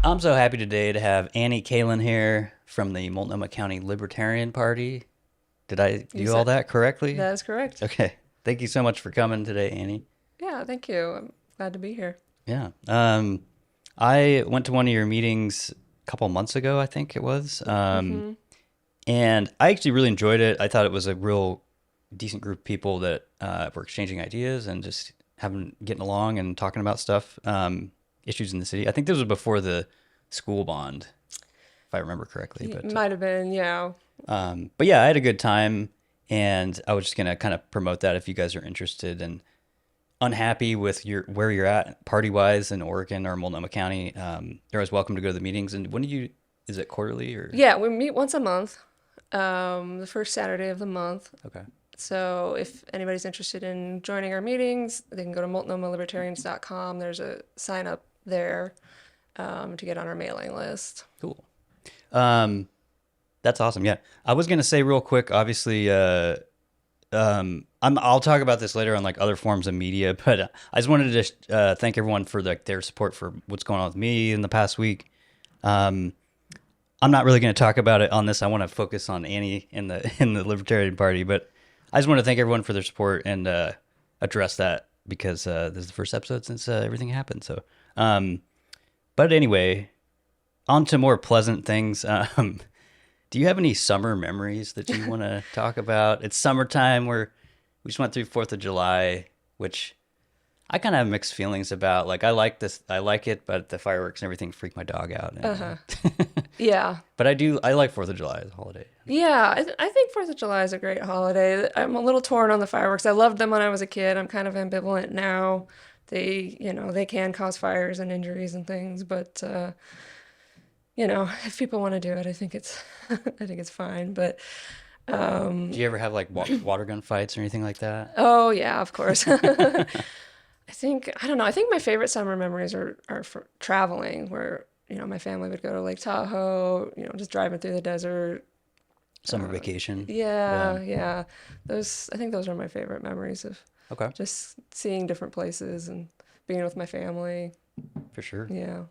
I'm so happy today to have Annie Kallen here from the Multnomah County Libertarian Party. Did I You do all said that correctly? that is correct. Okay. Thank you so much for coming today, Annie. Yeah, thank you. I'm glad to be here. Yeah. I went to one of your meetings a couple months ago, I think it was. Hmm. And I actually really enjoyed it. I thought it was a real decent group of people that were exchanging ideas and just getting along and talking about stuff, issues in the city. I think this was before the school bond, if I remember correctly. But Might have been, yeah. but yeah, I had a good time, and I was just gonna kind of promote that if you guys are interested and unhappy with where you're at party wise in Oregon or Multnomah County. You're always welcome to go to the meetings. And when do you? Is it quarterly or? Yeah, we meet once a month, the first Saturday of the month. Okay. So if anybody's interested in joining our meetings, they can go to multnomahlibertarians.com. There's a sign up there to get on our mailing list. Cool. That's awesome. Yeah. I was gonna say real quick, obviously, I'll talk about this later on like other forms of media, but I just wanted to just thank everyone for their support for what's going on with me in the past week. I'm not really going to talk about it on this. I want to focus on Annie in the Libertarian Party, but I just want to thank everyone for their support and address that because this is the first episode since everything happened. So, but anyway, on to more pleasant things. Do you have any summer memories that you want to talk about? It's summertime. We just went through 4th of July, which I kind of have mixed feelings about. Like, I like it, but the fireworks and everything freak my dog out. And, Yeah. but I like 4th of July as a holiday. Yeah, I think 4th of July is a great holiday. I'm a little torn on the fireworks. I loved them when I was a kid. I'm kind of ambivalent now. They can cause fires and injuries and things, but if people want to do it, I think it's fine. But Do you ever have like water gun fights or anything like that? oh yeah, of course. I don't know. I think my favorite summer memories are for traveling, where my family would go to Lake Tahoe, just driving through the desert. Summer vacation. Yeah, yeah. I think those are my favorite memories of Okay, just seeing different places and being with my family. for sure. Yeah.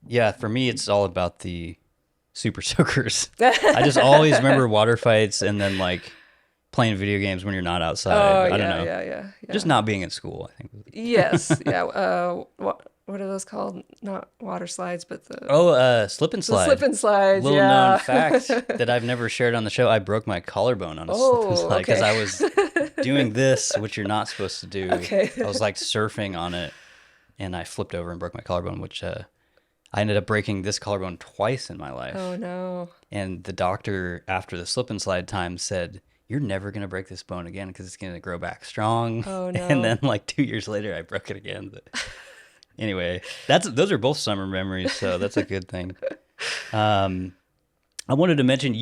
Yeah, for me, it's all about the super soakers. I just always remember water fights and then like playing video games when you're not outside. Oh, I yeah, don't know. yeah. Just not being at school, I think. Yes, yeah. What are those called? Not water slides, but Slip and the slide. slip and slides. Little Yeah. known fact that I've never shared on the show. I broke my collarbone on a slip and Oh, slide because okay. I was doing this, which you're not supposed to do. Okay. I was like surfing on it, and I flipped over and broke my collarbone, which I ended up breaking this collarbone twice in my life. Oh no. And the doctor, after the slip and slide time, said, "You're never going to break this bone again because it's going to grow back strong." Oh And no. then like 2 years later, I broke it again. But anyway, those are both summer memories, so that's a good thing. I wanted to mention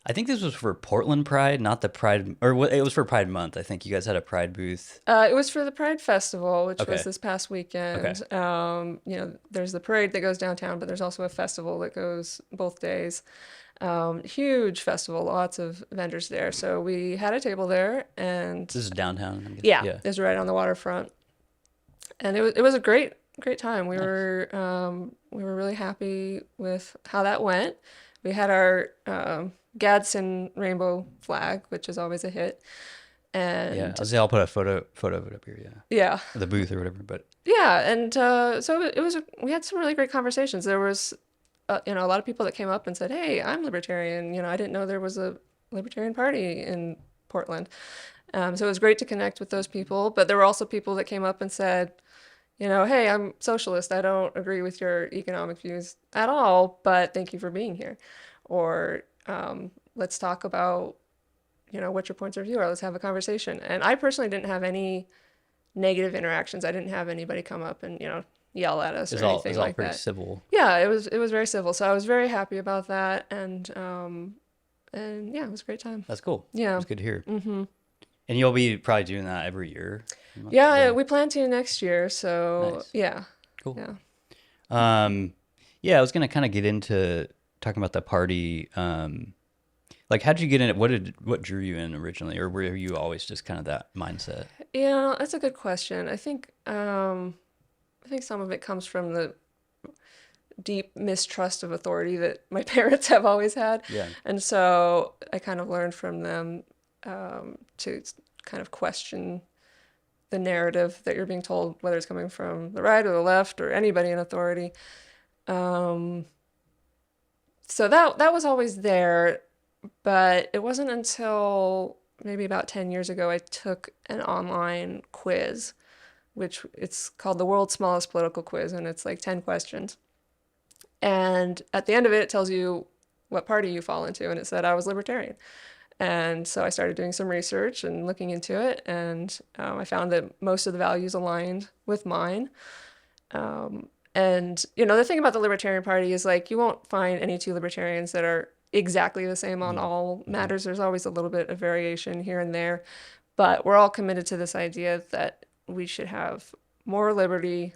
I think this was for Portland Pride, not the Pride, it was for Pride Month. I think you guys had a Pride booth. It was for the Pride Festival, which Okay. was this past weekend. Okay. There's the parade that goes downtown, but there's also a festival that goes both days. Huge festival, lots of vendors there. So we had a table there, and This is downtown. I'm guessing. yeah, Yeah. it was right on the waterfront, and it was a great time. Nice. We were really happy with how that went. We had our Gadsden rainbow flag, which is always a hit, Yeah. and I'll put a photo of it up here. Yeah. yeah, The booth or whatever. But yeah, and so we had some really great conversations. There was a lot of people that came up and said, "Hey, I'm libertarian. I didn't know there was a Libertarian Party in Portland." So it was great to connect with those people. But there were also people that came up and said, "Hey, I'm socialist. I don't agree with your economic views at all, but thank you for being here." Or let's talk about, what your points of view are. Let's have a conversation. And I personally didn't have any negative interactions. I didn't have anybody come up and, yell at us or anything it's all like pretty that. civil. Yeah, it was very civil. So I was very happy about that. And yeah, it was a great time. That's cool. Yeah. It's good to hear. Mm-hmm. And you'll be probably doing that every year. Yeah, we plan to next year. So Nice. yeah. Cool. Yeah. Yeah, I was gonna kind of get into talking about the party. Like, how'd you get in it? What drew you in originally, or were you always just kind of that mindset? Yeah, that's a good question. I think some of it comes from the deep mistrust of authority that my parents have always had. Yeah. And so I kind of learned from them to kind of question the narrative that you're being told, whether it's coming from the right or the left or anybody in authority. So that was always there, but it wasn't until maybe about 10 years ago I took an online quiz, which it's called the world's smallest political quiz, and it's like 10 questions. And at the end of it, it tells you what party you fall into, and it said I was Libertarian. And so I started doing some research and looking into it, and I found that most of the values aligned with mine. And, the thing about the Libertarian Party is like you won't find any two libertarians that are exactly the same on all matters. There's always a little bit of variation here and there, but we're all committed to this idea that we should have more liberty,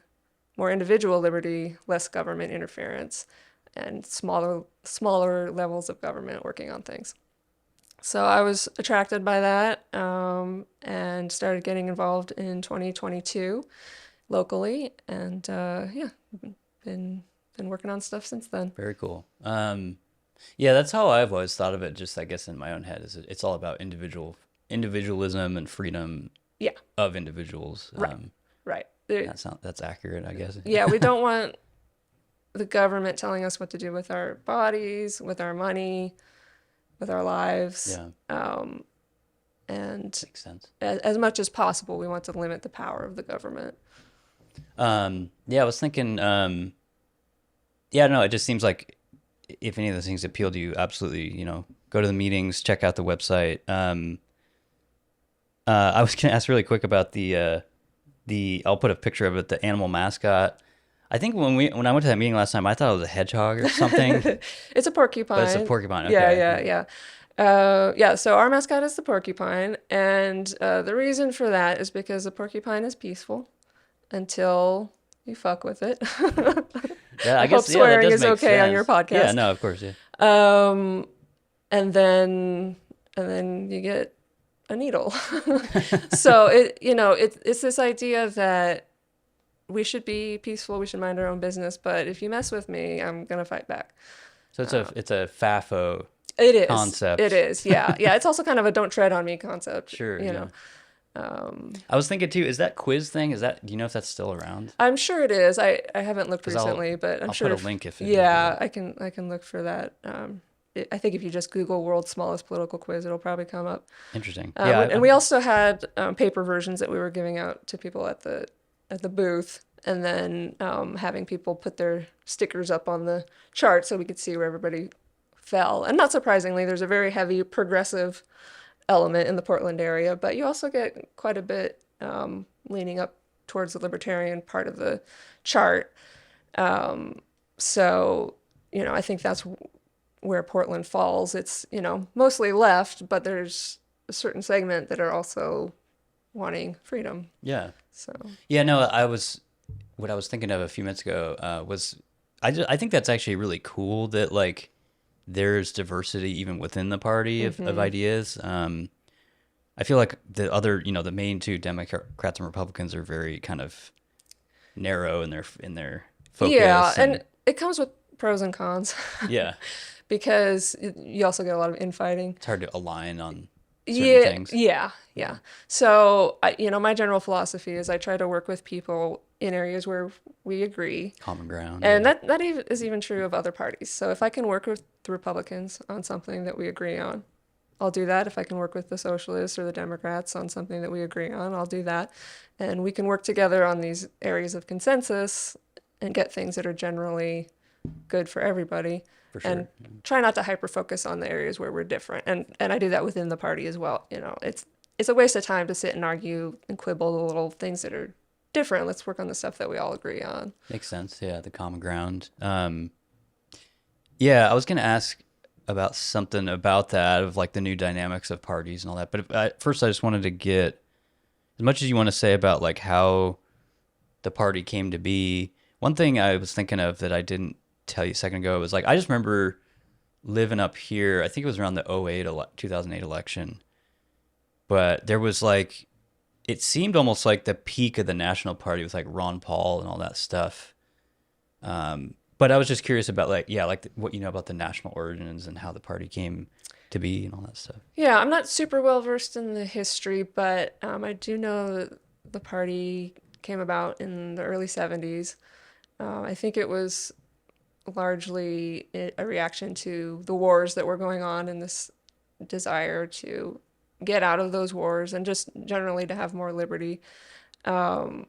more individual liberty, less government interference, and smaller levels of government working on things. So I was attracted by that and started getting involved in 2022 locally, and been working on stuff since then. Very cool. Yeah, that's how I've always thought of it. Just I guess in my own head, is it's all about individualism and freedom. Yeah. Of individuals. Right. That's accurate, I guess. Yeah, we don't want the government telling us what to do with our bodies, with our money, with our lives. Yeah. And Makes sense. As much as possible, we want to limit the power of the government. Yeah, I was thinking, yeah, no, it just seems like if any of those things appeal to you, absolutely, go to the meetings, check out the website. I was going to ask really quick about I'll put a picture of it, the animal mascot. I think when I went to that meeting last time, I thought it was a hedgehog or something. It's a porcupine. But it's a porcupine. Okay. Yeah. So our mascot is the porcupine, and the reason for that is because the porcupine is peaceful until you fuck with it. Yeah, I hope guess swearing that is does make okay sense. on your podcast. Yeah, no, of course, yeah. And then you get a needle. So it's this idea that we should be peaceful, we should mind our own business, but if you mess with me, I'm gonna fight back. So it's a FAFO it is concept. It is, yeah. It's also kind of a don't tread on me concept. Sure, you know. I was thinking too, is that quiz thing, do you know if that's still around? I'm sure it is. I haven't looked recently, but I'm sure I'll put a link if it is. Yeah, I can look for that. I think if you just Google world's smallest political quiz, it'll probably come up. Interesting. And we also had paper versions that we were giving out to people at the booth, and then having people put their stickers up on the chart so we could see where everybody fell. And not surprisingly, there's a very heavy progressive element in the Portland area, but you also get quite a bit leaning up towards the libertarian part of the chart. So, I think that's where Portland falls. It's, mostly left, but there's a certain segment that are also wanting freedom. Yeah. So. Yeah, no, what I was thinking of a few minutes ago was, I think that's actually really cool that like there's diversity even within the party of ideas. I feel like the other, the main two Democrats and Republicans are very kind of narrow in their focus. Yeah, and it comes with pros and cons. Yeah. Because you also get a lot of infighting. It's hard to align on certain things. Yeah. So, my general philosophy is I try to work with people in areas where we agree. Common ground. And that is even true of other parties. So if I can work with the Republicans on something that we agree on, I'll do that. If I can work with the Socialists or the Democrats on something that we agree on, I'll do that. And we can work together on these areas of consensus and get things that are generally good for everybody. For sure. And try not to hyper-focus on the areas where we're different. And I do that within the party as well. It's a waste of time to sit and argue and quibble the little things that are different. Let's work on the stuff that we all agree on. Makes sense. Yeah, the common ground. Yeah, I was going to ask about something about that, of like the new dynamics of parties and all that. But first, I just wanted to get, as much as you want to say about like how the party came to be, one thing I was thinking of that I didn't tell you a second ago was like, I just remember living up here. I think it was around the 2008 election. But there was like, it seemed almost like the peak of the National Party with like Ron Paul and all that stuff. But I was just curious about what you know about the national origins and how the party came to be and all that stuff. Yeah, I'm not super well versed in the history, but I do know that the party came about in the early 70s. I think it was largely a reaction to the wars that were going on and this desire to get out of those wars and just generally to have more liberty. One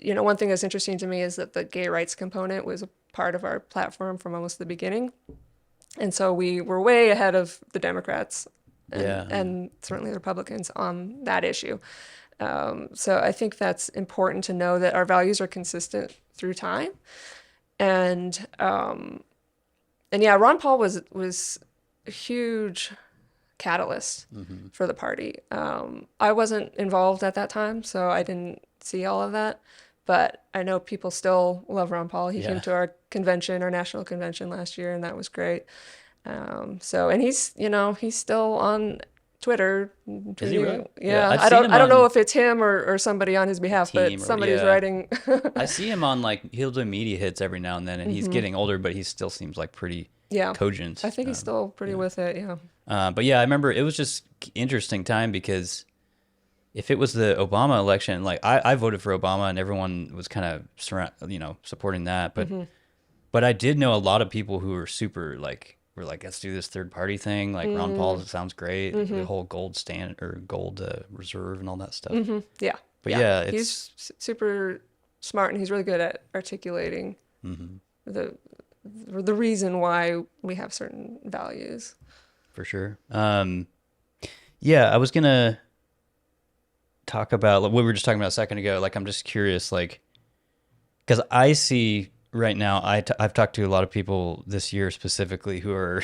thing that's interesting to me is that the gay rights component was a part of our platform from almost the beginning. And so we were way ahead of the Democrats and certainly the Republicans on that issue. So I think that's important to know that our values are consistent through time. And yeah, Ron Paul was a huge catalyst for the party. I wasn't involved at that time, so I didn't see all of that. But I know people still love Ron Paul. He came to our convention, our national convention last year, and that was great. And he's still on Twitter. Is he really? Yeah. I've I seen don't him I don't know on if it's him or somebody on his behalf, but somebody's writing. I see him on he'll do media hits every now and then, and he's getting older, but he still seems like pretty cogent. I think he's still pretty with it. Yeah. But yeah, I remember it was just interesting time because if it was the Obama election, I voted for Obama and everyone was kind of supporting that, but I did know a lot of people who were super were like, let's do this third party thing. Like Ron Paul sounds great. The whole gold standard or gold reserve and all that stuff. Yeah. But yeah, he's super smart and he's really good at articulating the reason why we have certain values. For sure. Yeah, I was gonna talk about what we were just talking about a second ago. I'm just curious, because I see right now, I've talked to a lot of people this year specifically who are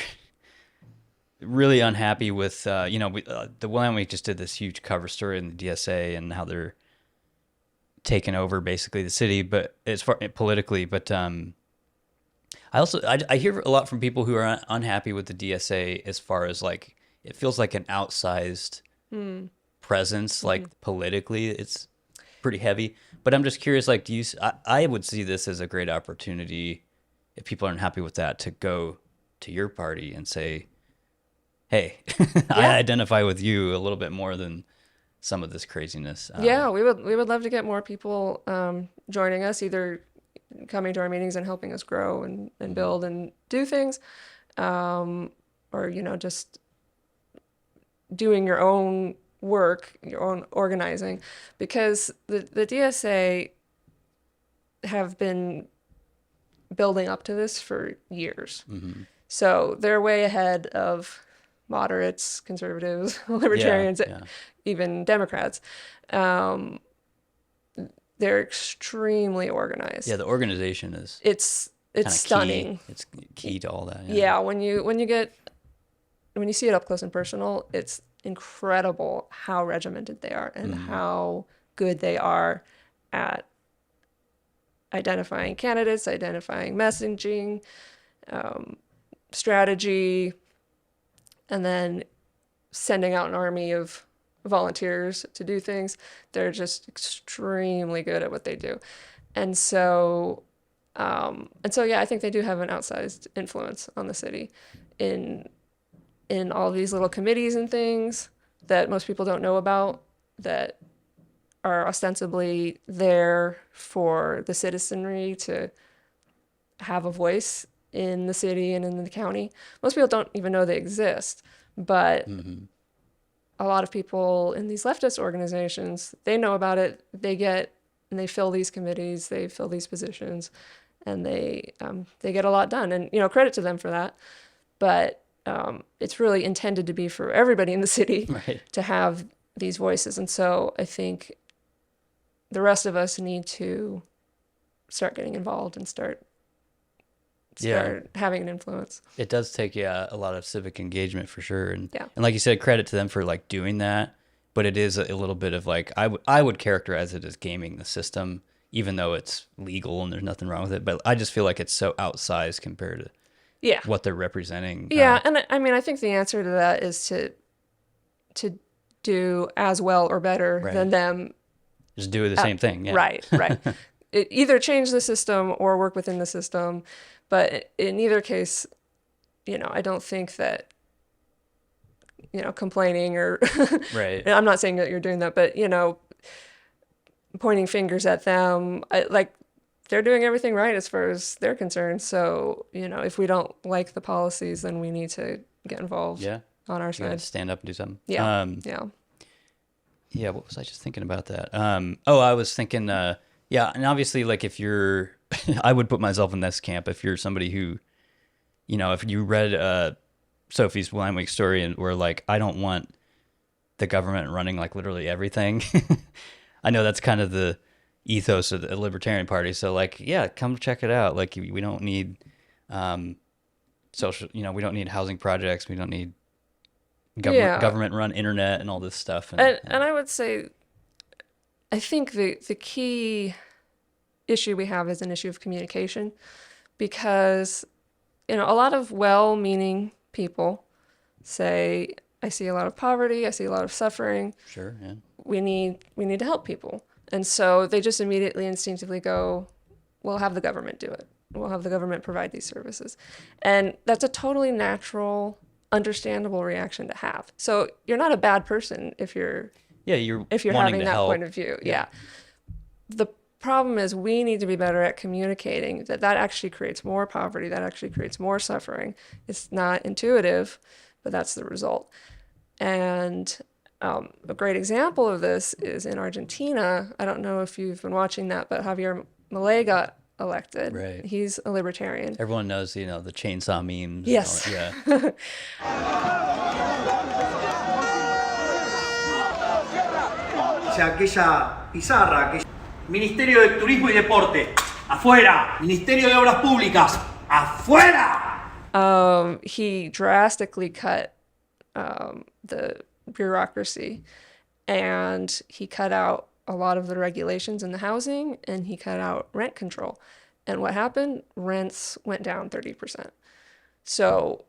really unhappy with, the one we just did this huge cover story in the DSA and how they're taking over basically the city, but as far politically. But I hear a lot from people who are unhappy with the DSA as far as it feels like an outsized presence, politically, it's pretty heavy. But I'm just curious, I would see this as a great opportunity if people aren't happy with that to go to your party and say, hey, I identify with you a little bit more than some of this craziness. Yeah, we would love to get more people joining us, either coming to our meetings and helping us grow and build and do things, or just doing your own work, your own organizing, because the DSA have been building up to this for years. So they're way ahead of moderates, conservatives, libertarians, even Democrats. They're extremely organized. Yeah, the organization is it's stunning. Key. It's key to all that. Yeah, when you see it up close and personal, it's incredible how regimented they are and how good they are at identifying candidates, identifying messaging, strategy, and then sending out an army of volunteers to do things. They're just extremely good at what they do. And so yeah, I think they do have an outsized influence on the city in all these little committees and things that most people don't know about, that are ostensibly there for the citizenry to have a voice in the city and in the county. Most people don't even know they exist, but a lot of people in these leftist organizations, they know about it. They fill these committees, they fill these positions, and they get a lot done. And credit to them for that. But it's really intended to be for everybody in the city to have these voices. And so I think the rest of us need to start getting involved and start having an influence. It does take a lot of civic engagement for sure. And like you said, credit to them for doing that. But it is a little bit of I would characterize it as gaming the system, even though it's legal and there's nothing wrong with it. But I just feel like it's so outsized compared to what they're representing. Yeah, and I mean, I think the answer to that is to do as well or better than them. Just do the same thing. Yeah. Right. either change the system or work within the system. But in either case, I don't think that, complaining or Right. I'm not saying that you're doing that, but, pointing fingers at them, like they're doing everything right as far as they're concerned. So, if we don't like the policies, then we need to get involved Yeah. on our You gotta side. stand up and do something. Yeah. Yeah. Yeah, what was I just thinking about that? I was thinking, yeah, and obviously, like, if you're, I would put myself in this camp. If you're somebody who, if you read Sophie's Wine Week story and were like, I don't want the government running like literally everything. I know that's kind of the ethos of the Libertarian Party. So, like, yeah, come check it out. Like, we don't need social, we don't need housing projects. We don't need government run internet and all this stuff. And I would say, I think the key issue we have is an issue of communication, because, a lot of well-meaning people say, I see a lot of poverty, I see a lot of suffering. Sure, yeah. We need to help people. And so they just immediately instinctively go, we'll have the government do it. We'll have the government provide these services. And that's a totally natural, understandable reaction to have. So you're not a bad person if you're you're having that help. point of view. Yeah. The problem is we need to be better at communicating that actually creates more poverty, that actually creates more suffering. It's not intuitive, but that's the result. And a great example of this is in Argentina. I don't know if you've been watching that, but Javier Milei got elected. Right. He's a libertarian. Everyone knows, the chainsaw memes. Yes. Yeah. Aquella pizarra, Ministerio de Turismo y Deporte, afuera. Ministerio de Obras Públicas, afuera. He drastically cut the bureaucracy, and he cut out a lot of the regulations in the housing, and he cut out rent control. And what happened? Rents went down 30%. So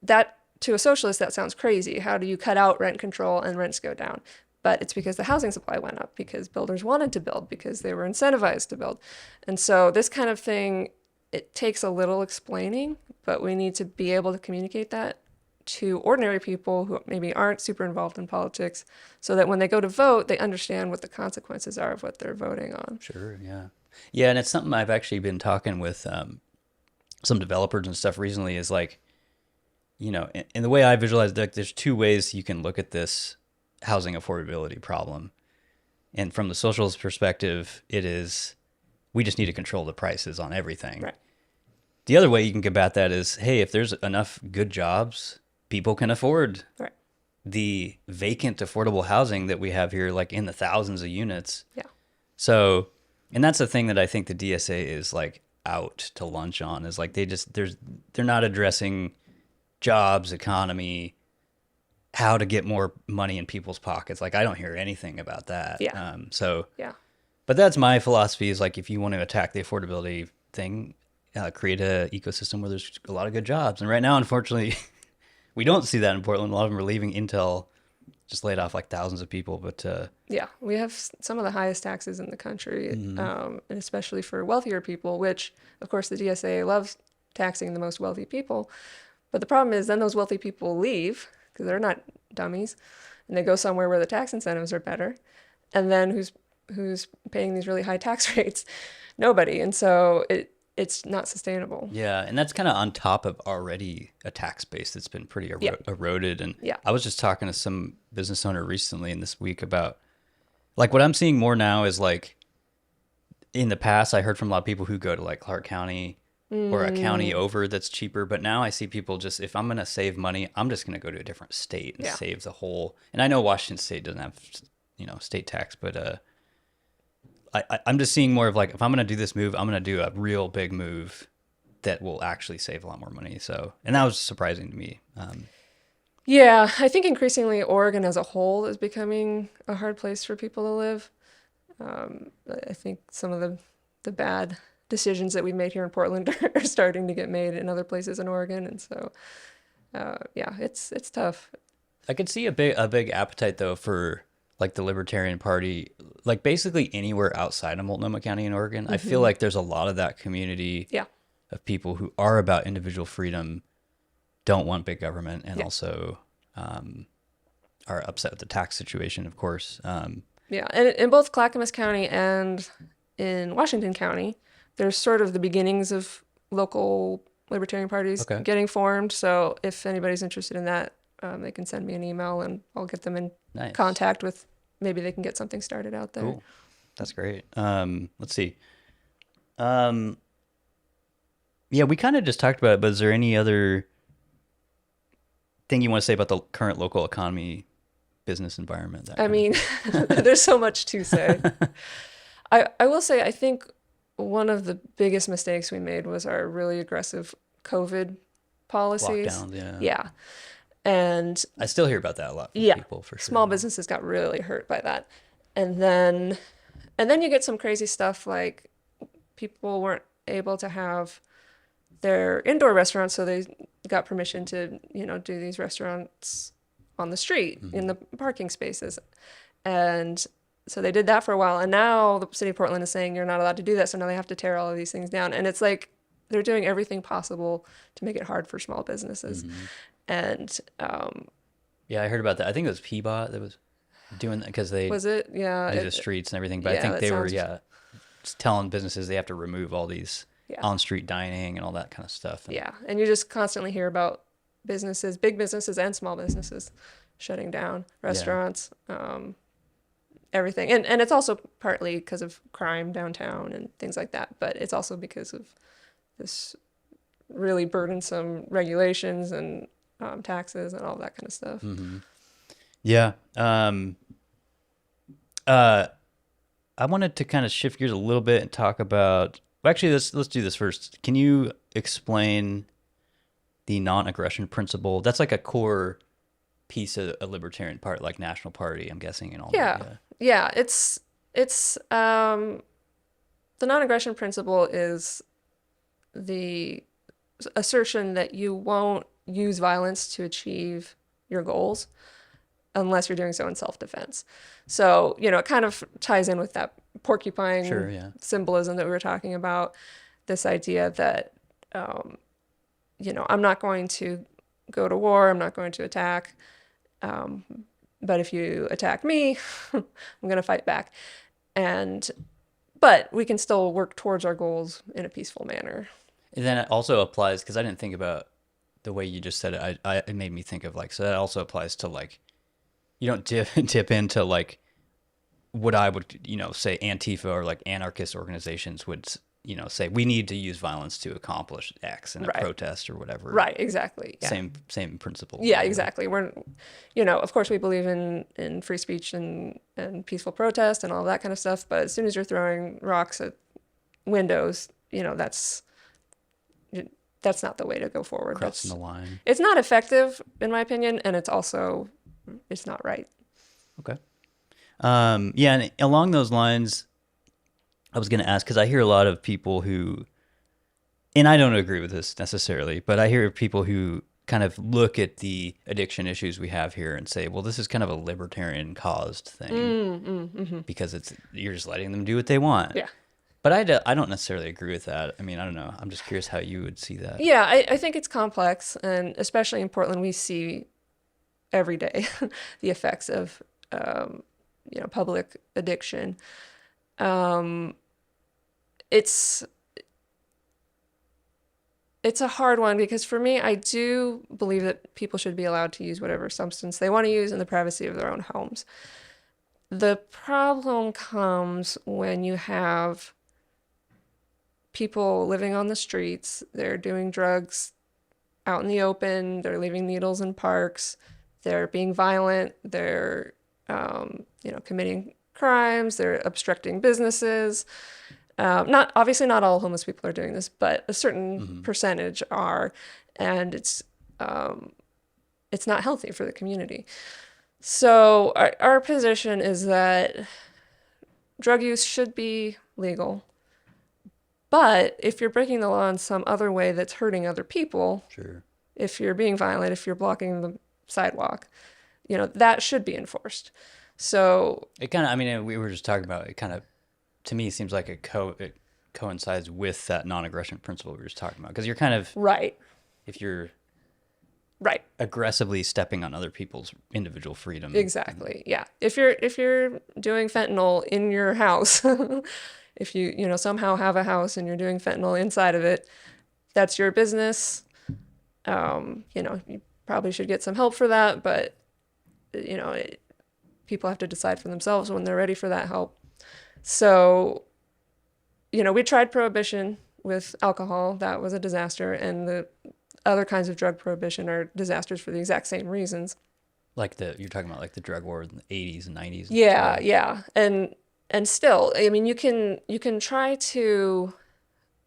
that, to a socialist, that sounds crazy. How do you cut out rent control and rents go down? But it's because the housing supply went up, because builders wanted to build, because they were incentivized to build. And so this kind of thing, it takes a little explaining, but we need to be able to communicate that to ordinary people who maybe aren't super involved in politics, so that when they go to vote, they understand what the consequences are of what they're voting on. Sure, yeah. Yeah, and it's something I've actually been talking with some developers and stuff recently, is like, in the way I visualize it, there's two ways you can look at this housing affordability problem. And from the socialist perspective, it is, we just need to control the prices on everything. Right. The other way you can combat that is, hey, if there's enough good jobs, people can afford Right. the vacant affordable housing that we have here, like in the thousands of units. Yeah. So, and that's the thing that I think the DSA is like out to lunch on, is like they're not addressing jobs, economy, how to get more money in people's pockets. Like, I don't hear anything about that. Yeah. Yeah. But that's my philosophy, is like, if you want to attack the affordability thing, create a ecosystem where there's a lot of good jobs. And right now, unfortunately, we don't see that in Portland. A lot of them are leaving. Intel just laid off like thousands of people. But yeah, we have some of the highest taxes in the country, and especially for wealthier people, which, of course, the DSA loves taxing the most wealthy people. But the problem is then those wealthy people leave, because they're not dummies, and they go somewhere where the tax incentives are better. And then who's paying these really high tax rates? Nobody. And so it's not sustainable. yeah, and that's kind of on top of already a tax base that's been pretty eroded. And Yeah. I was just talking to some business owner recently in this week about, like, what I'm seeing more now is, like, in the past, I heard from a lot of people who go to like Clark County or a county over that's cheaper. But now I see people just, if I'm going to save money, I'm just going to go to a different state and save the whole. And I know Washington State doesn't have, state tax, but I'm just seeing more of like, if I'm going to do this move, I'm going to do a real big move that will actually save a lot more money. So, and that was surprising to me. Yeah, I think increasingly Oregon as a whole is becoming a hard place for people to live. I think some of the bad decisions that we made here in Portland are starting to get made in other places in Oregon, and so yeah, it's tough. I could see a big appetite though for like the Libertarian Party, like basically anywhere outside of Multnomah County in Oregon. I feel like there's a lot of that community Yeah. of people who are about individual freedom, don't want big government, and also are upset with the tax situation, of course. Yeah, and in both Clackamas County and in Washington County, there's sort of the beginnings of local libertarian parties Okay. getting formed. So if anybody's interested in that, they can send me an email and I'll get them in Nice. contact with, maybe they can get something started out there. Cool. That's great. Let's see. Yeah, we kind of just talked about it, but is there any other thing you want to say about the current local economy, business environment? That I kind of mean, there's so much to say. I will say, I think one of the biggest mistakes we made was our really aggressive COVID policies. lockdowns, yeah. Yeah. And I still hear about that a lot from yeah, people, for sure. small businesses got really hurt by that. And then you get some crazy stuff like people weren't able to have their indoor restaurants, so they got permission to, do these restaurants on the street in the parking spaces. And so they did that for a while, and now the city of Portland is saying you're not allowed to do that, so now they have to tear all of these things down. And it's like they're doing everything possible to make it hard for small businesses. And Yeah, I heard about that. I think it was Peabot that was doing that because they was it? Yeah. do the streets and everything. But I yeah, think that they were, sounds- just telling businesses they have to remove all these Yeah. on-street dining and all that kind of stuff. And Yeah, and you just constantly hear about businesses, big businesses and small businesses shutting down, restaurants, everything. And it's also partly because of crime downtown and things like that, but it's also because of this really burdensome regulations and taxes and all that kind of stuff. Yeah. I wanted to kind of shift gears a little bit and talk about. Well, actually, let's do this first. Can you explain the non-aggression principle? That's like a core piece of a libertarian part, like National Party, I'm guessing, and all Yeah. that. Yeah, it's the non-aggression principle is the assertion that you won't use violence to achieve your goals unless you're doing so in self-defense. So, it kind of ties in with that porcupine Sure, yeah. symbolism that we were talking about, this idea that, I'm not going to go to war, I'm not going to attack, but if you attack me, I'm going to fight back. But we can still work towards our goals in a peaceful manner. And then it also applies, because I didn't think about the way you just said it. It made me think of so that also applies to you don't dip into what I would, say Antifa or anarchist organizations would, say we need to use violence to accomplish X in a Right. protest or whatever. Right, exactly. Yeah. Same principle. Yeah, exactly. We're, of course we believe in free speech and peaceful protest and all that kind of stuff. But as soon as you're throwing rocks at windows, that's not the way to go forward. Crossing the line. It's not effective, in my opinion, and it's not right. Okay. Yeah, and along those lines, I was going to ask, because I hear a lot of people who, and I don't agree with this necessarily, but I hear people who kind of look at the addiction issues we have here and say, well, this is kind of a libertarian caused thing because you're just letting them do what they want. Yeah. But I don't necessarily agree with that. I mean, I don't know. I'm just curious how you would see that. Yeah, I think it's complex, and especially in Portland, we see every day the effects of public addiction. It's a hard one because for me, I do believe that people should be allowed to use whatever substance they want to use in the privacy of their own homes. The problem comes when you have people living on the streets, they're doing drugs out in the open, they're leaving needles in parks, they're being violent, they're committing crimes, they're obstructing businesses. Not all homeless people are doing this, but a certain percentage are, and it's not healthy for the community. So our position is that drug use should be legal, but if you're breaking the law in some other way that's hurting other people, Sure. if you're being violent, if you're blocking the sidewalk, that should be enforced. So It kind of, I mean, we were just talking about it. Kind of, to me, seems like it coincides with that non-aggression principle we were just talking about. Because you're kind of, right, if you're right. aggressively stepping on other people's individual freedom. Exactly. Yeah. If you're doing fentanyl in your house, if you somehow have a house and you're doing fentanyl inside of it, that's your business. You probably should get some help for that, but people have to decide for themselves when they're ready for that help. So, we tried prohibition with alcohol. That was a disaster, and the other kinds of drug prohibition are disasters for the exact same reasons. Like you're talking about like the drug war in the 80s and 90s. Yeah, yeah. And still, I mean, you can try to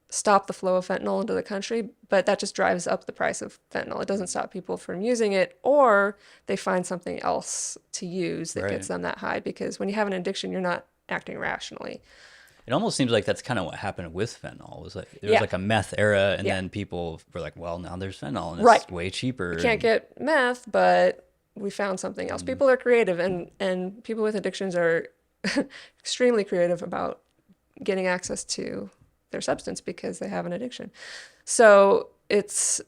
stop the flow of fentanyl into the country, but that just drives up the price of fentanyl. It doesn't stop people from using it, or they find something else to use that gets them that high, because when you have an addiction, you're not acting rationally. It almost seems like that's kind of what happened with fentanyl. It was like there was like a meth era, and then people were like, well, now there's fentanyl and it's way cheaper. You can't get meth, but we found something else. People are creative, and people with addictions are extremely creative about getting access to their substance because they have an addiction. So it's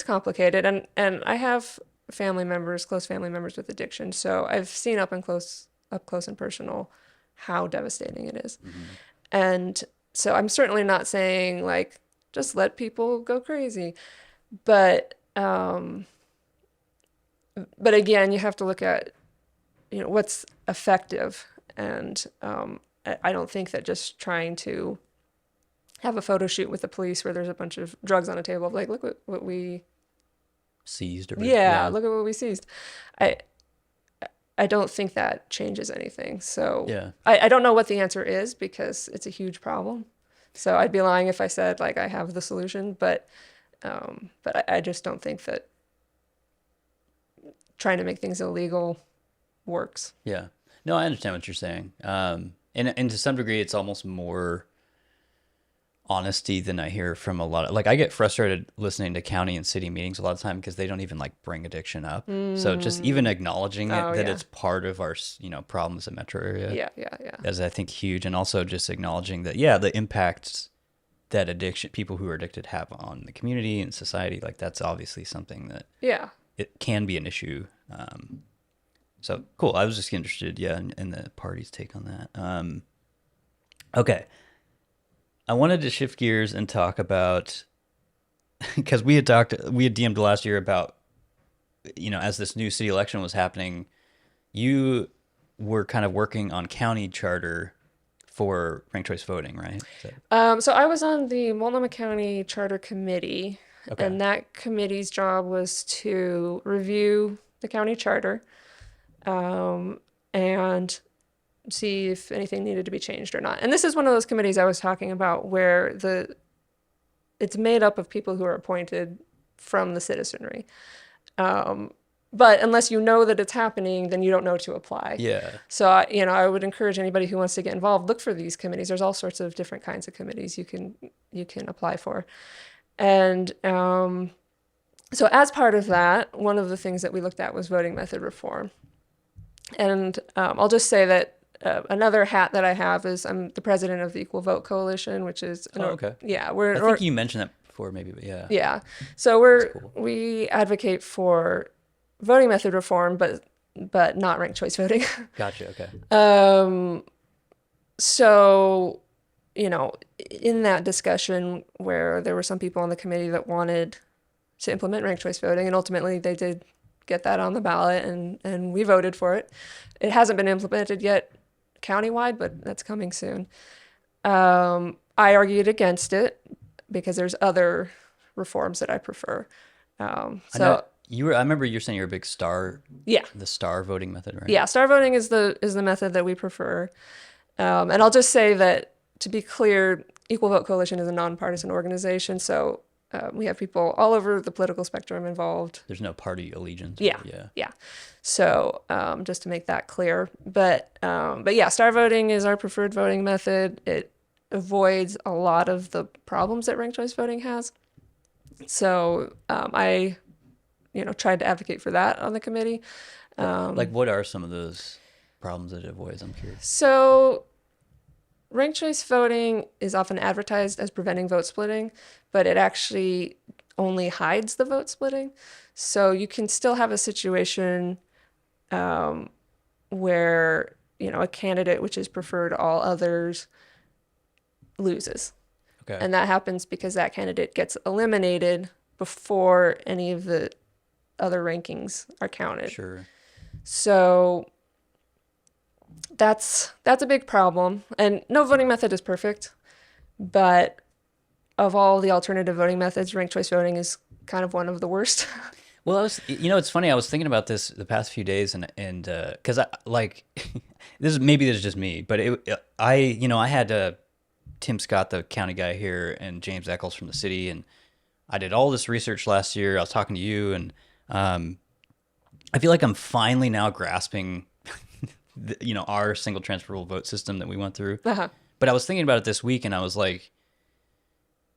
complicated, and I have close family members with addiction, so I've seen up close and personal how devastating it is. And so I'm certainly not saying like just let people go crazy, but again, you have to look at what's effective, and I don't think that just trying to have a photo shoot with the police where there's a bunch of drugs on a table, like, look what we seized. Look at what we seized. I don't think that changes anything. So I don't know what the answer is, because it's a huge problem. So I'd be lying if I said like I have the solution, but I just don't think that trying to make things illegal works. Yeah. No, I understand what you're saying. And to some degree, it's almost more honesty than I hear from a lot of, like, I get frustrated listening to county and city meetings a lot of time because they don't even like bring addiction up. So just even acknowledging that it's part of our, problems in metro area. Yeah. Is, I think, huge. And also just acknowledging that, the impacts that people who are addicted have on the community and society, like that's obviously something that it can be an issue. So cool. I was just interested, in the party's take on that. Okay. I wanted to shift gears and talk about, because we had DM'd last year about, as this new city election was happening, you were kind of working on county charter for ranked choice voting, right? So I was on the Multnomah County Charter Committee, and that committee's job was to review the county charter, and see if anything needed to be changed or not. And this is one of those committees I was talking about where it's made up of people who are appointed from the citizenry. But unless you know that it's happening, then you don't know to apply. Yeah. So, I would encourage anybody who wants to get involved, look for these committees. There's all sorts of different kinds of committees you can apply for. And so as part of that, one of the things that we looked at was voting method reform. And I'll just say that another hat that I have is I'm the president of the Equal Vote Coalition, which is I think you mentioned that before, maybe, but yeah. Yeah. So we advocate for voting method reform, but not ranked choice voting. Gotcha. Okay. So, in that discussion where there were some people on the committee that wanted to implement ranked choice voting, and ultimately they did get that on the ballot, and we voted for it. It hasn't been implemented yet countywide, but that's coming soon. I argued against it because there's other reforms that I prefer. I remember you were saying you're a big star. Yeah. The star voting method, right? Yeah, star voting is the method that we prefer. And I'll just say that, to be clear, Equal Vote Coalition is a nonpartisan organization, so we have people all over the political spectrum involved. There's no party allegiance. Yeah. So just to make that clear, but yeah, star voting is our preferred voting method. It avoids a lot of the problems that ranked choice voting has. So I tried to advocate for that on the committee. Like, what are some of those problems that it avoids? I'm curious. So ranked choice voting is often advertised as preventing vote splitting, but it actually only hides the vote splitting. So you can still have a situation where, a candidate which is preferred to all others loses. Okay. And that happens because that candidate gets eliminated before any of the other rankings are counted. Sure. So that's a big problem. And no voting method is perfect, but of all the alternative voting methods, ranked choice voting is kind of one of the worst. Well, it's funny. I was thinking about this the past few days, and because I like this is just me, but I had Tim Scott, the county guy here, and James Eccles from the city, and I did all this research last year. I was talking to you, and I feel like I'm finally now grasping, our single transferable vote system that we went through. Uh-huh. But I was thinking about it this week, and I was like,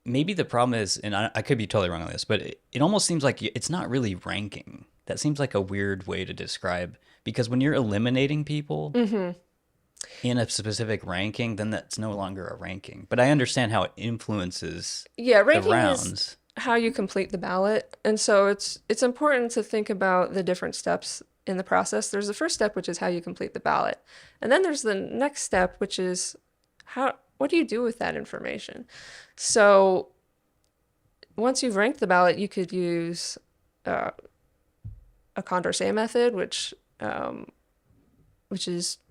maybe the problem is, and I could be totally wrong on this, but it almost seems like it's not really ranking. That seems like a weird way to describe, because when you're eliminating people in a specific ranking, then that's no longer a ranking. But I understand how it influences Ranking the rounds. is how you complete the ballot. And so it's important to think about the different steps in the process. There's the first step, which is how you complete the ballot. And then there's the next step, which is what do you do with that information? So once you've ranked the ballot, you could use a Condorcet method, which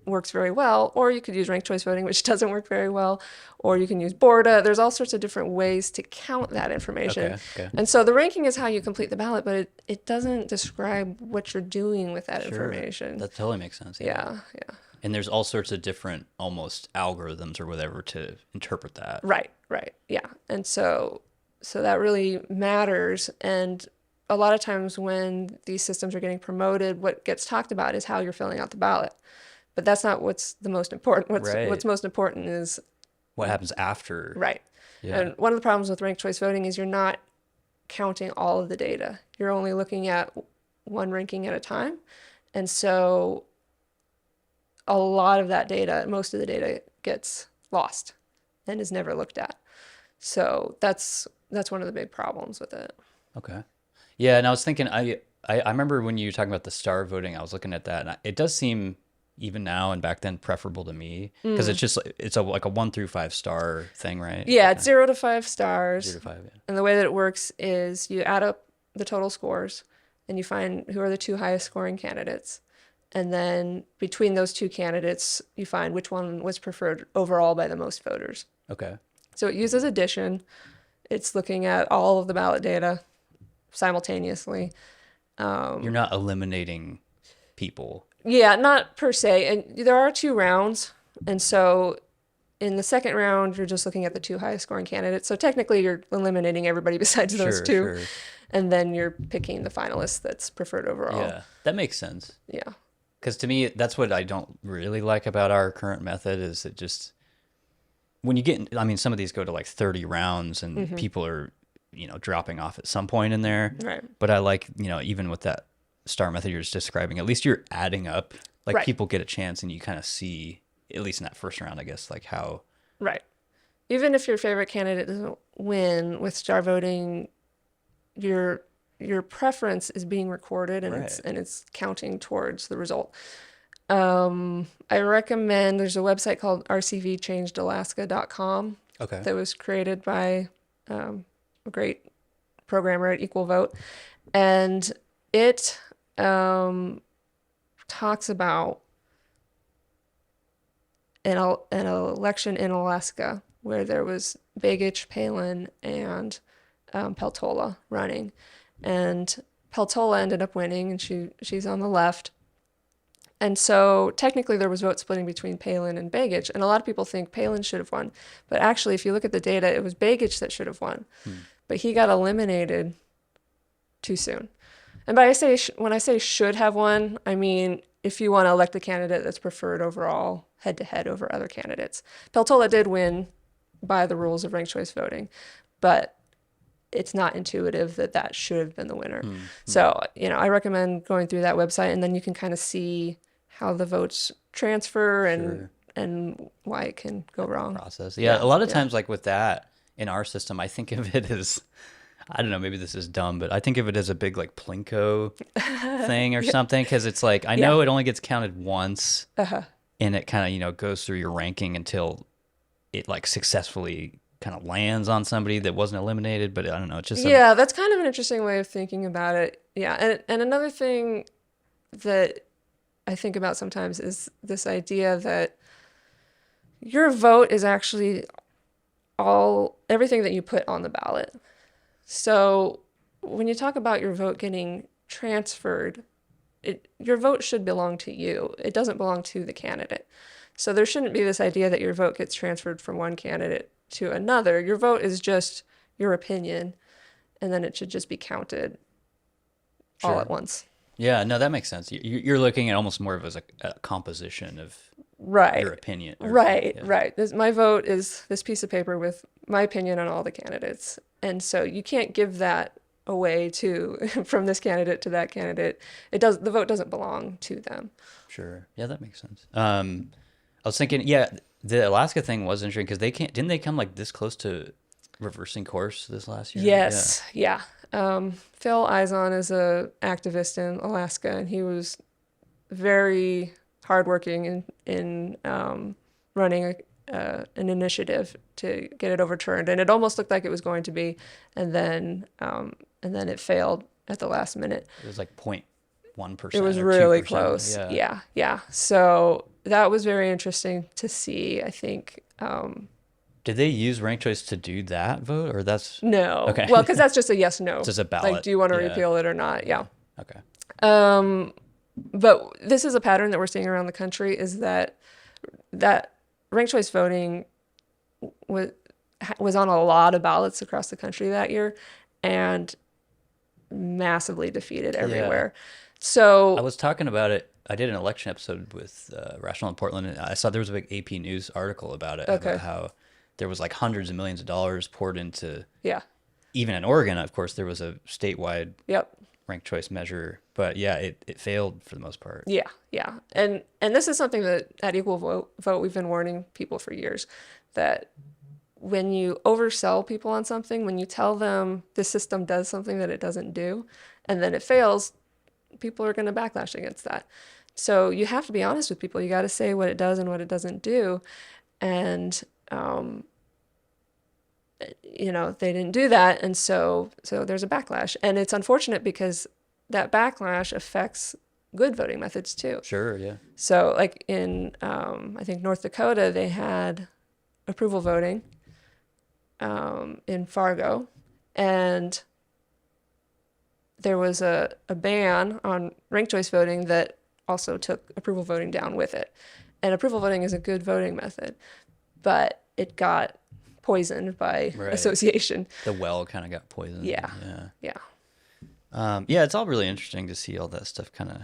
works very well, or you could use ranked choice voting, which doesn't work very well, or you can use Borda. There's all sorts of different ways to count that information. Okay. And so the ranking is how you complete the ballot, but it doesn't describe what you're doing with that information. That totally makes sense. Yeah. And there's all sorts of different almost algorithms or whatever to interpret that. Right. Yeah. And so that really matters. And a lot of times when these systems are getting promoted, what gets talked about is how you're filling out the ballot. But that's not what's the most important. What's most important is what happens after. Right. Yeah. And one of the problems with ranked choice voting is you're not counting all of the data. You're only looking at one ranking at a time. And so a lot of that data, most of the data gets lost and is never looked at. So that's one of the big problems with it. Okay. Yeah, and I was thinking, I remember when you were talking about the star voting, I was looking at that, and it does seem, even now and back then, preferable to me, because it's like a 1 through 5 star thing, right? Yeah, it's 0 to 5 stars. 0 to 5, yeah. And the way that it works is you add up the total scores and you find who are the 2 highest scoring candidates. And then between those 2 candidates, you find which one was preferred overall by the most voters. Okay. So it uses addition. It's looking at all of the ballot data simultaneously. You're not eliminating people. Yeah, not per se. And there are 2 rounds. And so in the second round, you're just looking at the 2 highest scoring candidates. So technically, you're eliminating everybody besides those 2. Sure. And then you're picking the finalist that's preferred overall. Yeah, that makes sense. Yeah. Because to me, that's what I don't really like about our current method is it just, when you get, some of these go to like 30 rounds and people are, dropping off at some point in there. Right. But I like, even with that star method you're just describing, at least you're adding up, like Right. people get a chance and you kind of see, at least in that first round, I guess, like how. Right. Even if your favorite candidate doesn't win with star voting, your preference is being recorded and Right. it's counting towards the result. I recommend, there's a website called rcvchangedalaska.com Okay. that was created by a great programmer at Equal Vote. And it talks about an election in Alaska where there was Begich, Palin, and Peltola running. And Peltola ended up winning, and she's on the left. And so technically there was vote splitting between Palin and Begich, and a lot of people think Palin should have won. But actually, if you look at the data, it was Begich that should have won. But he got eliminated too soon. And when I say should have won, I mean if you want to elect a candidate that's preferred overall, head-to-head over other candidates. Peltola did win by the rules of ranked choice voting, but it's not intuitive that that should have been the winner. So, I recommend going through that website, and then you can kind of see how the votes transfer and why it can go wrong. Process. Yeah, a lot of times, like with that in our system, I think of it as, I don't know, maybe this is dumb, but I think of it as a big like Plinko thing or something, because it's like, I know it only gets counted once, and it kind of, goes through your ranking until it like successfully kind of lands on somebody that wasn't eliminated. But I don't know, it's just that's kind of an interesting way of thinking about it. Yeah, and another thing that I think about sometimes is this idea that your vote is actually everything that you put on the ballot. So when you talk about your vote getting transferred, your vote should belong to you. It doesn't belong to the candidate. So there shouldn't be this idea that your vote gets transferred from one candidate to another. Your vote is just your opinion, and then it should just be counted all at once. Yeah, no, that makes sense. You're looking at almost more of as a composition of your opinion. Right. My vote is this piece of paper with my opinion on all the candidates. And so you can't give that away from this candidate to that candidate. The vote doesn't belong to them. Sure. Yeah, that makes sense. I was thinking, the Alaska thing was interesting because didn't they come like this close to reversing course this last year? Yes. Yeah. Phil Izon is a activist in Alaska, and he was very hardworking in running an initiative to get it overturned, and it almost looked like it was going to be, and then it failed at the last minute. It was like 0.1%. It was really close. Yeah. So that was very interesting to see. I think. Did they use ranked choice to do that vote, or that's no? Okay. Well, because that's just a yes no. It's just a ballot. Like, do you want to repeal it or not? Yeah. Okay. But this is a pattern that we're seeing around the country, is that ranked choice voting was on a lot of ballots across the country that year, and massively defeated everywhere. So I was talking about it. I did an election episode with Rational in Portland, and I saw there was a big AP News article about it, about how there was like hundreds of millions of dollars poured into. Yeah. Even in Oregon, of course, there was a statewide ranked choice measure, but it failed for the most part. Yeah. And this is something that at Equal Vote we've been warning people for years, that when you oversell people on something, when you tell them the system does something that it doesn't do, and then it fails, people are going to backlash against that. So you have to be honest with people. You got to say what it does and what it doesn't do. And, they didn't do that. And so there's a backlash. And it's unfortunate because that backlash affects good voting methods too. Sure, yeah. So like in, I think North Dakota, they had approval voting in Fargo. And there was a ban on ranked choice voting that also took approval voting down with it. And approval voting is a good voting method, but it got poisoned by association. The well kind of got poisoned. Yeah. It's all really interesting to see all that stuff kind of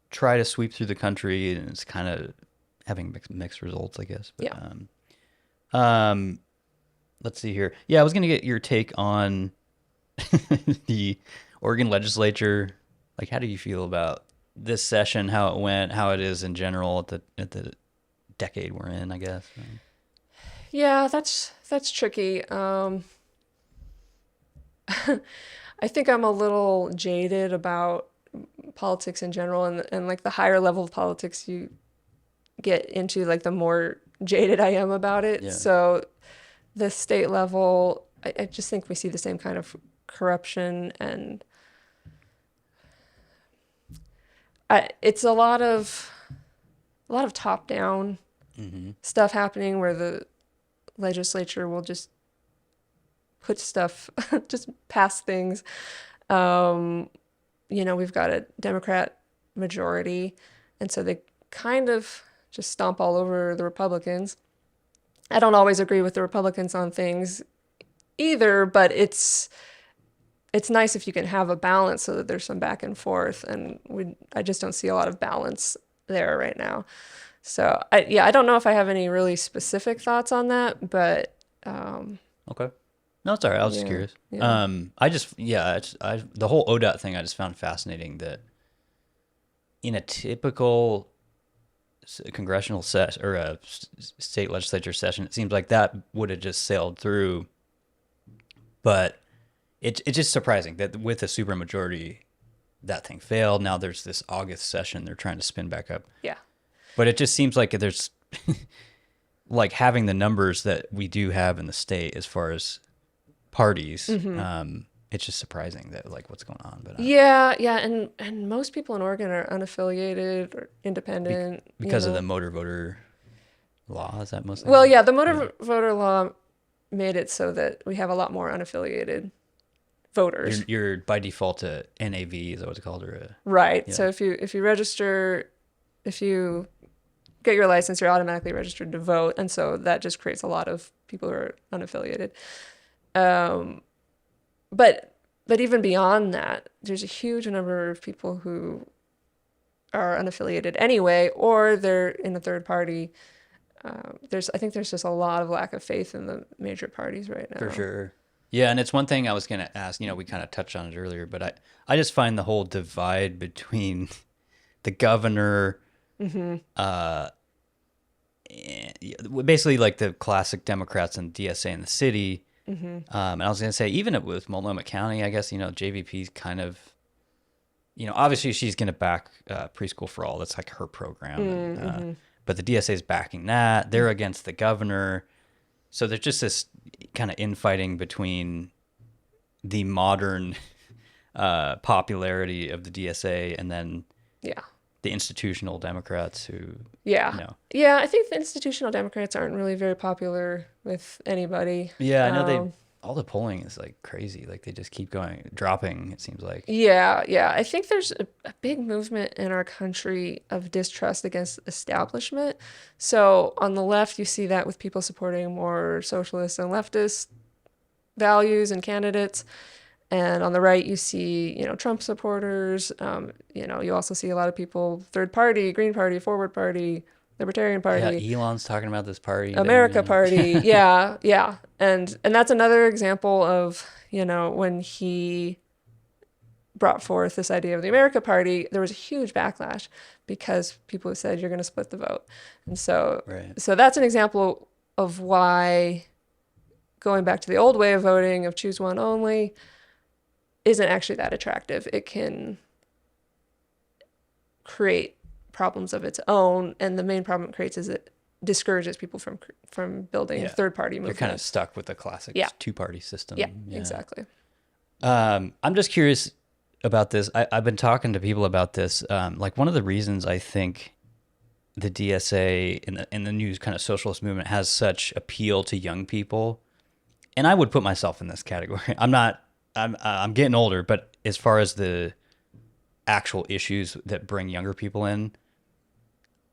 try to sweep through the country, and it's kind of having mixed results, I guess. But, let's see here. Yeah, I was going to get your take on the Oregon Legislature. Like, how do you feel about this session, how it went, how it is in general at the decade we're in, I guess? Yeah, that's tricky. I think I'm a little jaded about politics in general, and like the higher level of politics you get into, like the more jaded I am about it. Yeah. So the state level, I just think we see the same kind of corruption, and it's a lot of top down stuff happening, where the legislature will just put stuff, just pass things. We've got a Democrat majority, and so they kind of just stomp all over the Republicans. I don't always agree with the Republicans on things either, but it's nice if you can have a balance so that there's some back and forth, and I just don't see a lot of balance there right now. So I don't know if I have any really specific thoughts on that, but okay. No, it's all right. I was just Yeah, curious. yeah. The whole ODOT thing I just found fascinating, that in a typical congressional session or a state legislature session, it seems like that would have just sailed through. But it's just surprising that with a supermajority, that thing failed. Now there's this August session they're trying to spin back up. Yeah. But it just seems like there's like having the numbers that we do have in the state as far as parties. It's just surprising that like what's going on. But Yeah, yeah, and most people in Oregon are unaffiliated or independent because you of know. the motor voter law, is that mostly? Well, yeah, the voter law made it so that we have a lot more unaffiliated voters. You're by default a NAV, is that what it's called, or Right. yeah. So if you register, if you get your license, you're automatically registered to vote, and so that just creates a lot of people who are unaffiliated. But even beyond that, there's a huge number of people who are unaffiliated anyway, or they're in a third party. I think there's just a lot of lack of faith in the major parties right now. For sure. Yeah, and it's one thing I was going to ask, we kind of touched on it earlier, but I just find the whole divide between the governor, basically like the classic Democrats and DSA in the city. And I was going to say, even with Multnomah County, I guess, JVP's kind of, obviously she's going to back preschool for all. That's like her program. But the DSA is backing that. They're against the governor. So there's just this kind of infighting between the modern popularity of the DSA and then the institutional Democrats who, Yeah, I think the institutional Democrats aren't really very popular with anybody. Yeah, I know all the polling is like crazy. Like they just keep dropping, it seems like. Yeah. I think there's a big movement in our country of distrust against establishment. So on the left, you see that with people supporting more socialist and leftist values and candidates. And on the right, you see, Trump supporters. You also see a lot of people, third party, Green Party, Forward Party, Libertarian Party. Yeah, Elon's talking about this party. America Party. Yeah. And that's another example of, when he brought forth this idea of the America Party, there was a huge backlash because people said you're going to split the vote. And so that's an example of why going back to the old way of voting, of choose one only, isn't actually that attractive. It can create problems of its own, and the main problem it creates is it discourages people from building third-party movements. You're kind of stuck with the classic two-party system. Yeah, exactly. I'm just curious about this. I've been talking to people about this. Like one of the reasons I think the DSA and the new kind of socialist movement has such appeal to young people, and I would put myself in this category. I'm getting older, but as far as the actual issues that bring younger people in,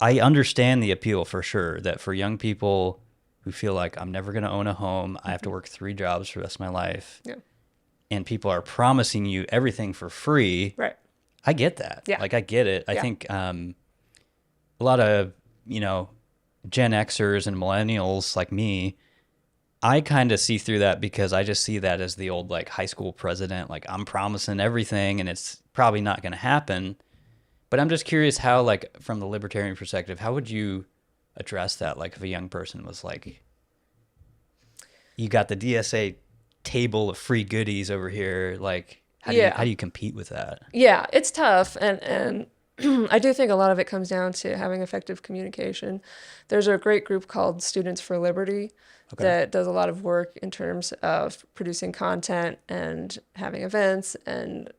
I understand the appeal for sure, that for young people who feel like I'm never going to own a home, I have to work 3 jobs for the rest of my life. Yeah. And people are promising you everything for free. Right. I get that. Yeah. Like I get it. I think a lot of, Gen Xers and millennials like me, I kind of see through that because I just see that as the old like high school president. Like I'm promising everything and it's probably not going to happen. But I'm just curious how, like from the libertarian perspective, how would you address that? Like if a young person was like, you got the DSA table of free goodies over here. Like how do you compete with that? Yeah, it's tough. And I do think a lot of it comes down to having effective communication. There's a great group called Students for Liberty that does a lot of work in terms of producing content and having events and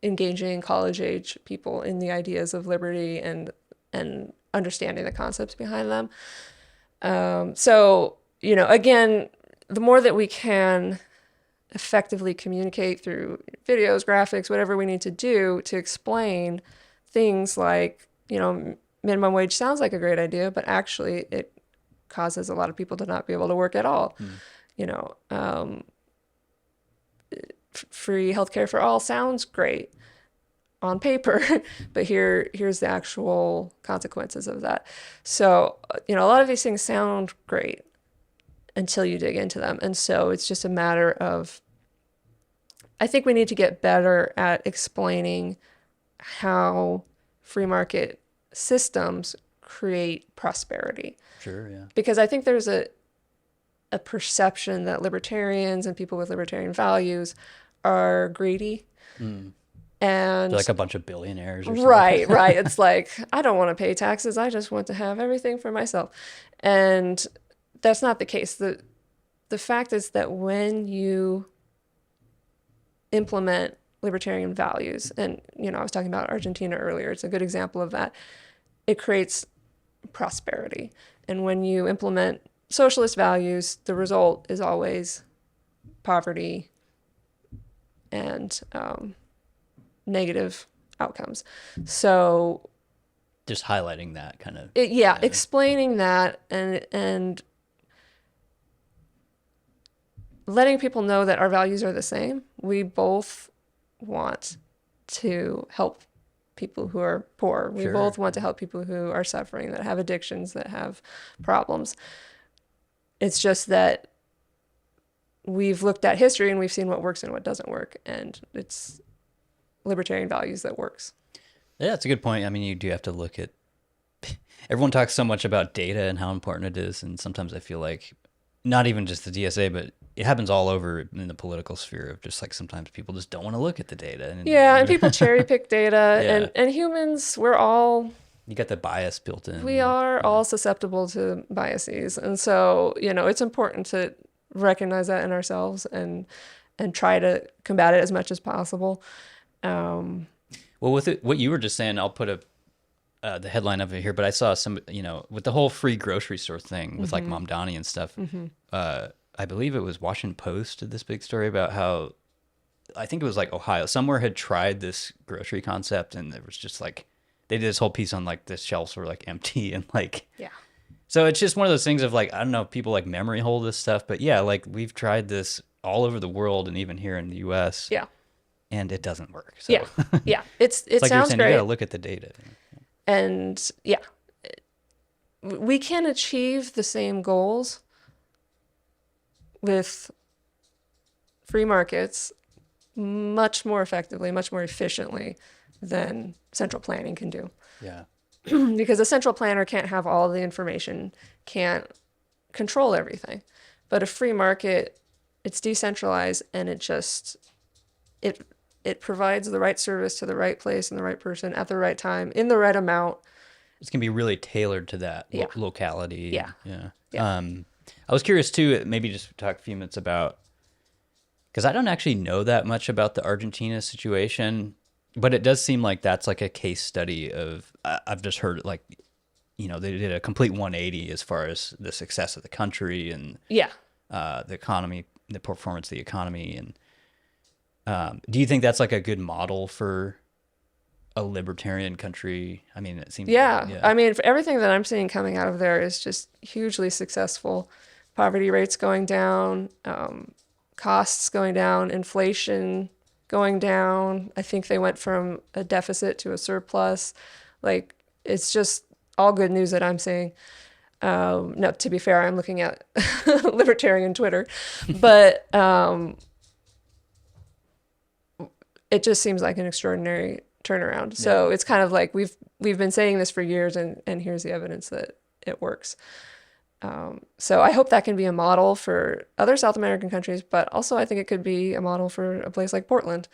engaging college-age people in the ideas of liberty and understanding the concepts behind them. So, again, the more that we can effectively communicate through videos, graphics, whatever we need to do to explain things like, minimum wage sounds like a great idea, but actually it causes a lot of people to not be able to work at all. Free healthcare for all sounds great on paper, but here's the actual consequences of that. So, a lot of these things sound great. until you dig into them. And so it's just a matter of, I think we need to get better at explaining how free market systems create prosperity. Sure, yeah. Because I think there's a perception that libertarians and people with libertarian values are greedy. And They're like a bunch of billionaires or something. right. It's like, I don't want to pay taxes. I just want to have everything for myself. And that's not the case. The fact is that when you implement libertarian values, and, I was talking about Argentina earlier, it's a good example of that, it creates prosperity. And when you implement socialist values, the result is always poverty and negative outcomes. So just highlighting that kind of explaining that and letting people know that our values are the same. We both want to help people who are poor. We both want to help people who are suffering, that have addictions, that have problems. It's just that we've looked at history and we've seen what works and what doesn't work, and it's libertarian values that works. Yeah, that's a good point. I mean, you do have to look at, everyone talks so much about data and how important it is, and sometimes I feel like not even just the DSA, but it happens all over in the political sphere of just like sometimes people just don't want to look at the data. And people cherry pick data, and humans, we're all... You got the bias built in. We are all susceptible to biases. And so, it's important to recognize that in ourselves and try to combat it as much as possible. Well, with it, what you were just saying, I'll put the headline of it here, but I saw some, with the whole free grocery store thing with like Mamdani and stuff, I believe it was Washington Post did this big story about how, I think it was like Ohio, somewhere had tried this grocery concept, and there was just like, they did this whole piece on like the shelves were like empty and like, so it's just one of those things of like, I don't know if people like memory hold this stuff, but yeah, like we've tried this all over the world and even here in the US. Yeah. And it doesn't work. So. Yeah. It like sounds you're saying, great. You got to look at the data. And we can achieve the same goals with free markets much more effectively, much more efficiently than central planning can do. Yeah. Because a central planner can't have all the information, can't control everything. But a free market, it's decentralized, and it provides the right service to the right place and the right person at the right time in the right amount. It's going to be really tailored to that locality. Yeah. I was curious too, maybe just talk a few minutes about, because I don't actually know that much about the Argentina situation, but it does seem like that's like a case study of, I've just heard like, they did a complete 180 as far as the success of the country and the economy, the performance of the economy. And do you think that's like a good model for a libertarian country? I mean, it seems. I mean, for everything that I'm seeing coming out of there is just hugely successful. Poverty rates going down, costs going down, inflation going down. I think they went from a deficit to a surplus. Like, it's just all good news that I'm seeing. No, to be fair, I'm looking at libertarian Twitter, but it just seems like an extraordinary turnaround. So it's kind of like we've been saying this for years, and here's the evidence that it works. So I hope that can be a model for other South American countries, but also I think it could be a model for a place like Portland.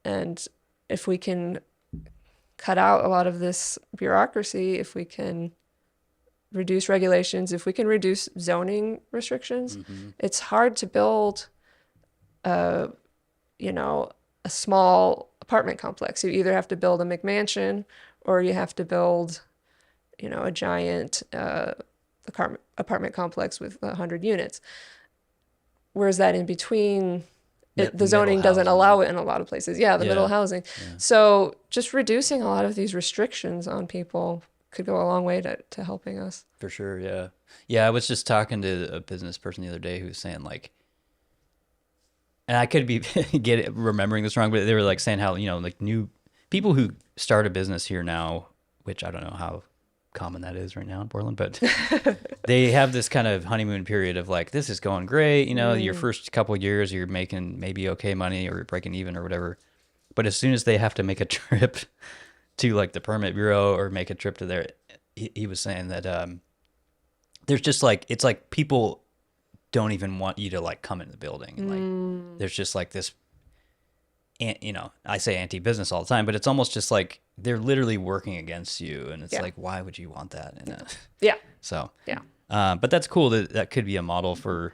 And if we can cut out a lot of this bureaucracy, if we can reduce regulations, if we can reduce zoning restrictions, it's hard to build a small apartment complex. You either have to build a McMansion or you have to build, a giant apartment complex with 100 units. Where's that in between? The zoning doesn't allow it in a lot of places. Middle housing. Yeah. So just reducing a lot of these restrictions on people could go a long way to helping us. For sure, yeah. Yeah, I was just talking to a business person the other day who was saying like, and I could be remembering this wrong, but they were like saying how, like new people who start a business here now, which I don't know how common that is right now in Portland, but they have this kind of honeymoon period of like, this is going great. You know, your first couple of years, you're making maybe okay money or breaking even or whatever. But as soon as they have to make a trip to like the permit bureau or make a trip to there, he was saying that there's just like, it's like people don't even want you to like come into the building. And like, there's just like this, you know, I say anti-business all the time, but it's almost just like they're literally working against you. And it's like, why would you want that? Yeah. So, yeah. But that's cool that could be a model for,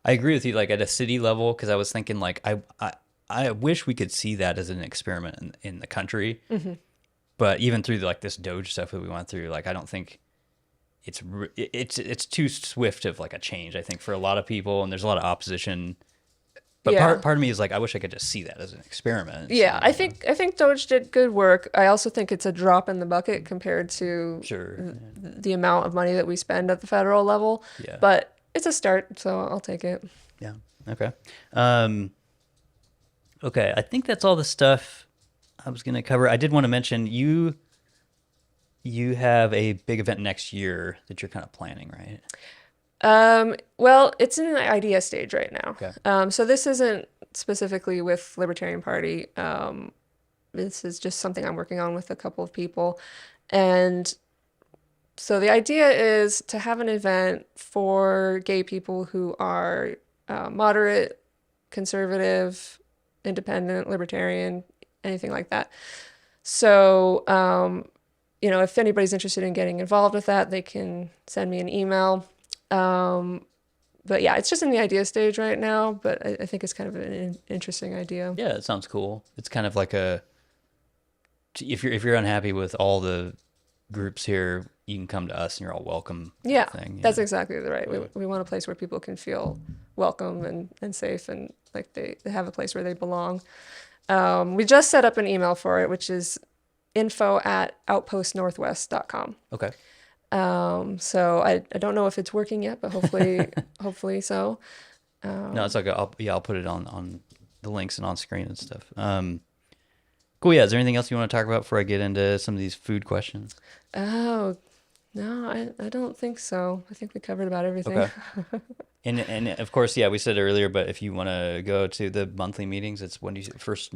I agree with you, like at a city level, because I was thinking like, I wish we could see that as an experiment in the country. But even through like this Doge stuff that we went through, like I don't think it's too swift of like a change, I think, for a lot of people, and there's a lot of opposition. But part of me is like, I wish I could just see that as an experiment. Yeah, I think Doge did good work. I also think it's a drop in the bucket compared to the amount of money that we spend at the federal level. Yeah. But it's a start, so I'll take it. Yeah. Okay. Okay. I think that's all the stuff I was going to cover. I did want to mention you have a big event next year that you're kind of planning, right? Well, it's in the idea stage right now. Okay. So this isn't specifically with Libertarian Party. This is just something I'm working on with a couple of people. And so the idea is to have an event for gay people who are moderate, conservative, independent, libertarian, anything like that. So, you know, if anybody's interested in getting involved with that, they can send me an email. But yeah, it's just in the idea stage right now, but I think it's kind of an interesting idea. Yeah, it sounds cool. It's kind of like if you're unhappy with all the groups here, you can come to us and you're all welcome. Yeah, thing, that's exactly right. We want a place where people can feel welcome and safe and like they have a place where they belong. We just set up an email for it, which is info@outpostnorthwest.com. Okay. So I don't know if it's working yet, but hopefully so. No, it's like I'll put it on the links and on screen and stuff. Cool. Yeah. Is there anything else you want to talk about before I get into some of these food questions? Oh, no, I don't think so. I think we covered about everything. Okay. And of course, yeah, we said earlier, but if you want to go to the monthly meetings, it's when do you say first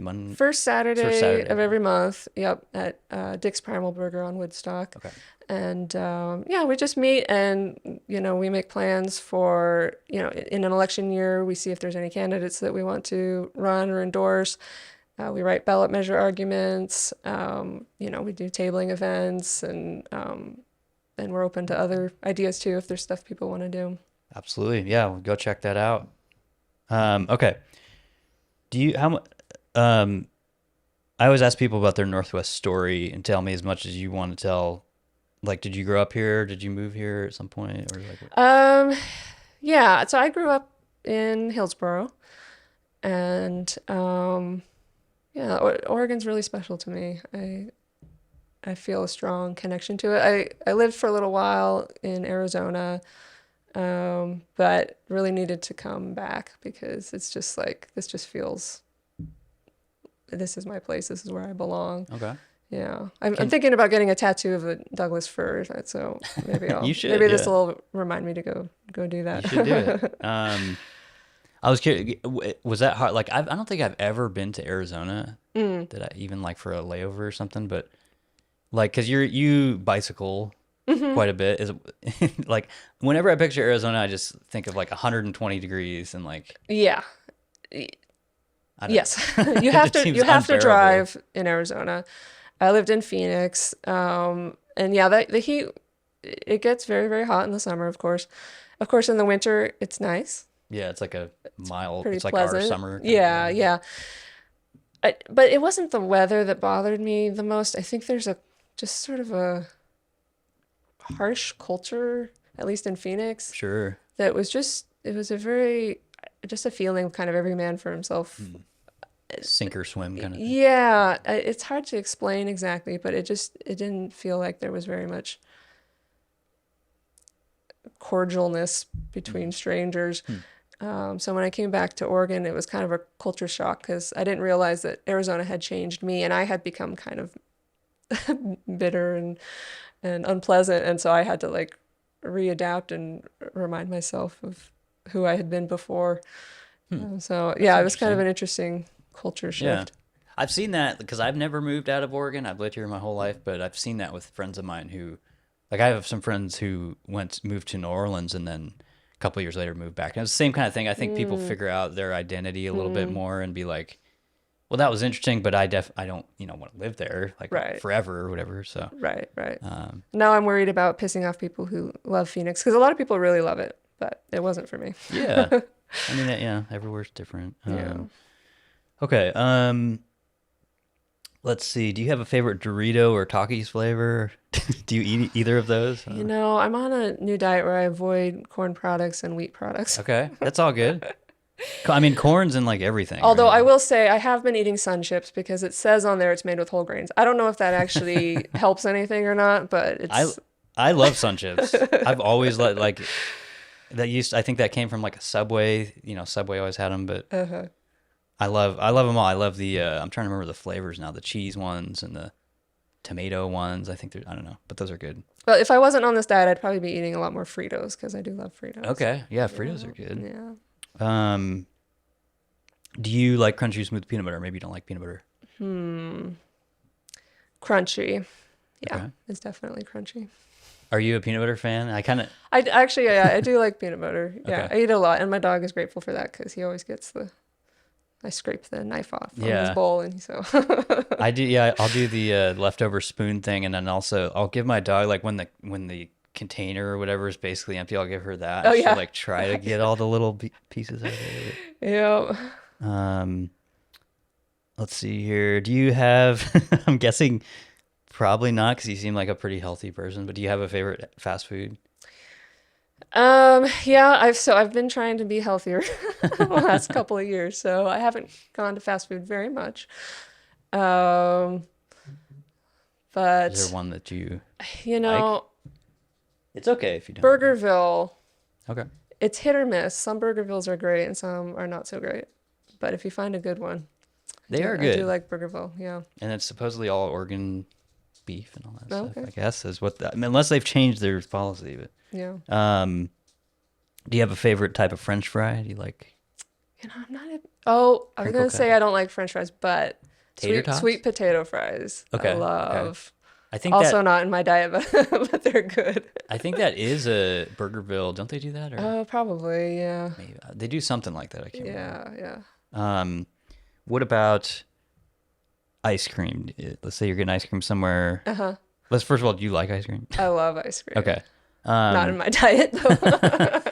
Saturday of every month. Yep, at Dick's Primal Burger on Woodstock. Okay. And yeah, we just meet and we make plans for in an election year. We see if there's any candidates that we want to run or endorse. We write ballot measure arguments. We do tabling events and we're open to other ideas too if there's stuff people want to do. Absolutely. Yeah, we'll go check that out. Okay. I always ask people about their Northwest story and tell me as much as you want to tell. Like, did you grow up here? Did you move here at some point? Or like what? Yeah. So I grew up in Hillsboro and yeah, Oregon's really special to me. I feel a strong connection to it. I lived for a little while in Arizona, but really needed to come back because it's just like, this is my place. This is where I belong. Okay. Yeah. I'm thinking about getting a tattoo of the Douglas fir, so maybe this will remind me to go do that. You should do it. I was curious, was that hard? Like, I don't think I've ever been to Arizona. Did I even like for a layover or something? But like, cause you bicycle quite a bit. Is like, whenever I picture Arizona, I just think of like 120 degrees and like. Yeah. Yes. you have to drive in Arizona. I lived in Phoenix. And yeah, the heat, it gets very, very hot in the summer, of course. Of course, in the winter, it's nice. Yeah, it's like a mild, it's like pleasant. our summer. Yeah, yeah. But it wasn't the weather that bothered me the most. I think there's just sort of a harsh culture, at least in Phoenix. Sure. That was just a feeling of kind of every man for himself. Sink or swim kind of thing. Yeah, it's hard to explain exactly, but it didn't feel like there was very much cordialness between strangers. So when I came back to Oregon, it was kind of a culture shock because I didn't realize that Arizona had changed me and I had become kind of bitter and unpleasant, and so I had to like readapt and remind myself of who I had been before. So yeah, it was kind of an interesting culture shift. I've seen that because I've never moved out of Oregon. I've lived here my whole life, but I've seen that with friends of mine who, like, I have some friends who moved to New Orleans and then a couple of years later moved back. And it's the same kind of thing. I think people figure out their identity a little bit more and be like, well, that was interesting, but I don't, want to live there like forever or whatever. So Right. Now I'm worried about pissing off people who love Phoenix, because a lot of people really love it, but it wasn't for me. Yeah. I mean, everywhere's different. Okay. Let's see. Do you have a favorite Dorito or Takis flavor? Do you eat either of those? I'm on a new diet where I avoid corn products and wheat products. Okay. That's all good. I mean, corn's in like everything. Although right? I will say I have been eating Sun Chips because it says on there it's made with whole grains. I don't know if that actually helps anything or not, but it's... I love Sun Chips. I've always like that I think that came from like a Subway. Subway always had them, but I love them all. I love the I'm trying to remember the flavors now. The cheese ones and the tomato ones. I don't know, but those are good. But if I wasn't on this diet, I'd probably be eating a lot more Fritos because I do love Fritos. Okay, yeah, Fritos are good. Yeah. Do you like crunchy smooth peanut butter? Maybe you don't like peanut butter. Crunchy. Yeah, Okay. it's definitely crunchy. Are you a peanut butter fan? I actually, yeah, I do like peanut butter. Yeah, Okay. I eat a lot, and my dog is grateful for that because he always gets I scrape the knife off from his bowl, and so. I do. Yeah, I'll do the leftover spoon thing, and then also I'll give my dog like when the container or whatever is basically empty, I'll give her that. Oh, She'll yeah. like try to get all the little pieces out of it. Yeah. Let's see here. Do you have? I'm guessing probably not because you seem like a pretty healthy person. But do you have a favorite fast food? Yeah, I've been trying to be healthier the last couple of years, so I haven't gone to fast food very much. But Is there one that you like? It's okay if you don't. Burgerville, Okay. it's hit or miss. Some Burgervilles are great and some are not so great. But if you find a good one, They are good. I do like Burgerville, yeah. And it's supposedly all Oregon beef and all that stuff. Okay. I guess is what unless they've changed their policy, but. Yeah. Do you have a favorite type of French fry? Do you like? I'm not I was Crinkle gonna cut. say I don't like French fries, but Tater tots? sweet potato fries. Okay, I okay. love. I think Also not in my diet, but they're good. I think that is a Burgerville. Don't they do that? Or Oh, probably, yeah. maybe they do something like that. I can't remember. Yeah. What about ice cream? Let's say you're getting ice cream somewhere. Let's first of all, do you like ice cream? I love ice cream. Okay. Not in my diet though.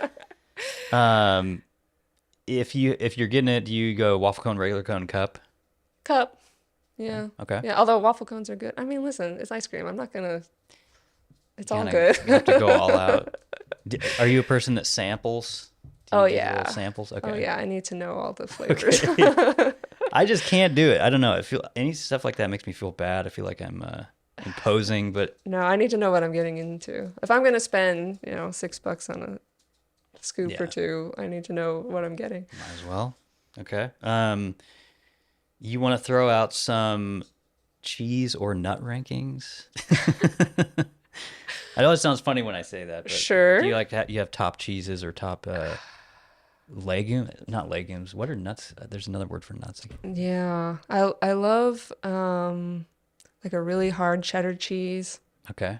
If you're getting it, do you go waffle cone, regular cone, cup? Cup. Yeah. Okay. Yeah, although waffle cones are good. I mean, listen, it's ice cream. I'm not gonna. It's all Kinda- good. You have to go all out. Are you a person that samples? Do you Oh, do yeah. little samples. Okay. Oh yeah, I need to know all the flavors. I just can't do it. I don't know. Any stuff like that makes me feel bad. I feel like I'm imposing, but No, I need to know what I'm getting into. If I'm gonna spend, $6 on a scoop Yeah. or two, I need to know what I'm getting. might as well. Okay. You want to throw out some cheese or nut rankings? I know it sounds funny when I say that, but Sure. do you you have top cheeses or top not legumes? What are nuts? There's another word for nuts. Yeah, I love like a really hard cheddar cheese. Okay.